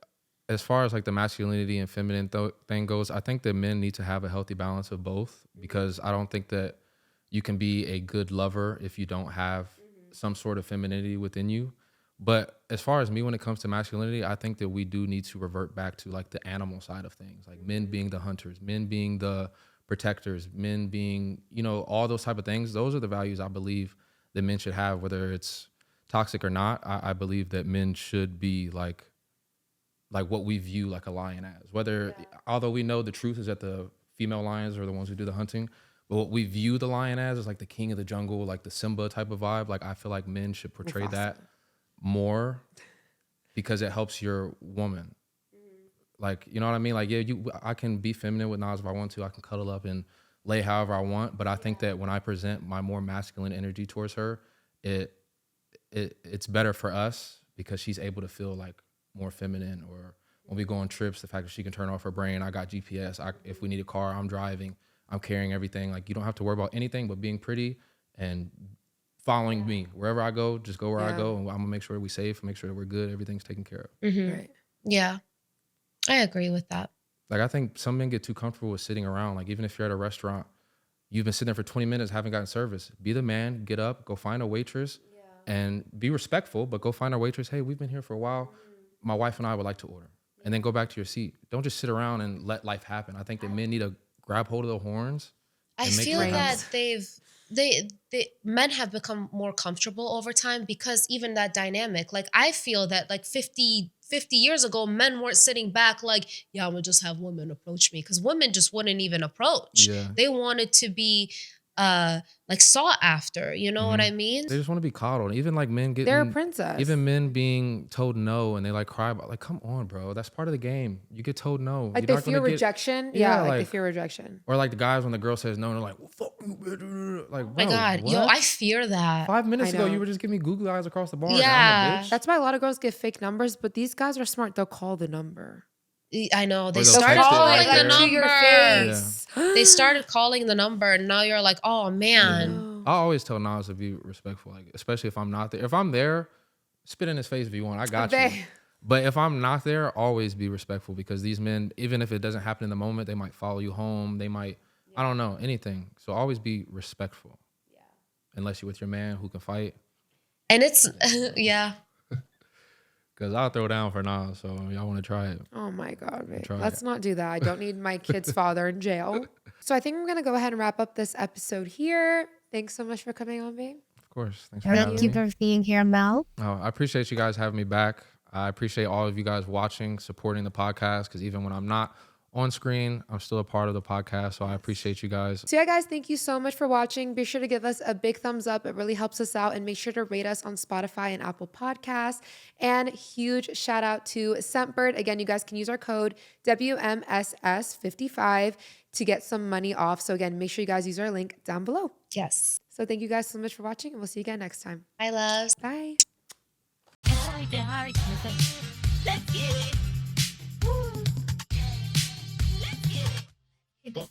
as far as like the masculinity and feminine thing goes, I think that men need to have a healthy balance of both, because I don't think that you can be a good lover if you don't have some sort of femininity within you. But as far as me, when it comes to masculinity, I think that we do need to revert back to like the animal side of things, like men being the hunters, men being the protectors, men being, all those type of things. Those are the values I believe that men should have, whether it's toxic or not. I believe that men should be like what we view like a lion as, although we know the truth is that the female lions are the ones who do the hunting, but what we view the lion as is like the king of the jungle, like the Simba type of vibe. Like, I feel like men should portray that more, because it helps your woman. Like, you know what I mean? Like, yeah, I can be feminine with Naz if I want to. I can cuddle up and lay however I want. But I think that when I present my more masculine energy towards her, it's better for us, because she's able to feel like more feminine. Or when we go on trips, the fact that she can turn off her brain. I got GPS. If we need a car, I'm driving. I'm carrying everything. Like, you don't have to worry about anything but being pretty and following me. Wherever I go, just go where I go. And I'm gonna make sure we're safe, make sure that we're good, everything's taken care of. Right. Yeah. I agree with that. Like, I think some men get too comfortable with sitting around. Like, even if you're at a restaurant, you've been sitting there for 20 minutes, haven't gotten service. Be the man, get up, go find a waitress, and be respectful, but go find a waitress. Hey, we've been here for a while. My wife and I would like to order. And then go back to your seat. Don't just sit around and let life happen. I think that men need to grab hold of the horns. I feel that men have become more comfortable over time, because even that dynamic, like, I feel that like 50 years ago, men weren't sitting back like, yeah, I'm gonna just have women approach me, because women just wouldn't even approach. Yeah. They wanted to be like sought after. You know what I mean? They just want to be coddled. Even like men getting, they're a princess. Even men being told no and they like cry about, like, come on, bro. That's part of the game. You get told no. Like You're they fear rejection. Yeah, like they fear rejection. Or like the guys when the girl says no, and they're like, well, fuck you, bitch. Like, Oh my God. what? Yo, I fear that. 5 minutes ago, you were just giving me googly eyes across the bar. Yeah. Now I'm a bitch. That's why a lot of girls get fake numbers, but these guys are smart. They'll call the number. I know. They they'll started text it calling right the there. To your number. face. They started calling the number, and now you're like, oh man. I always tell Nas to be respectful, like especially if I'm not there. If I'm there, spit in his face if you want. I got you. But if I'm not there, always be respectful, because these men, even if it doesn't happen in the moment, they might follow you home. They might, I don't know, anything. So always be respectful. Yeah. Unless you're with your man who can fight. And it's yeah. Because I'll throw down for Nas, so y'all want to try it. Oh my God, babe. Let's not do that. I don't need my kid's father in jail. So I think I'm going to go ahead and wrap up this episode here. Thanks so much for coming on, babe. Of course. Thanks for having me. Thank you for being here, Mel. Oh, I appreciate you guys having me back. I appreciate all of you guys watching, supporting the podcast, because even when I'm not on screen, I'm still a part of the podcast. So I appreciate you guys. So yeah, guys, thank you so much for watching. Be sure to give us a big thumbs up. It really helps us out. And make sure to rate us on Spotify and Apple Podcasts. And huge shout out to Scentbird. Again, you guys can use our code WMSS55 to get some money off. So again, make sure you guys use our link down below. Yes. So thank you guys so much for watching, and we'll see you again next time. Bye, loves. Bye. Let's get it. Woo. Let's get it.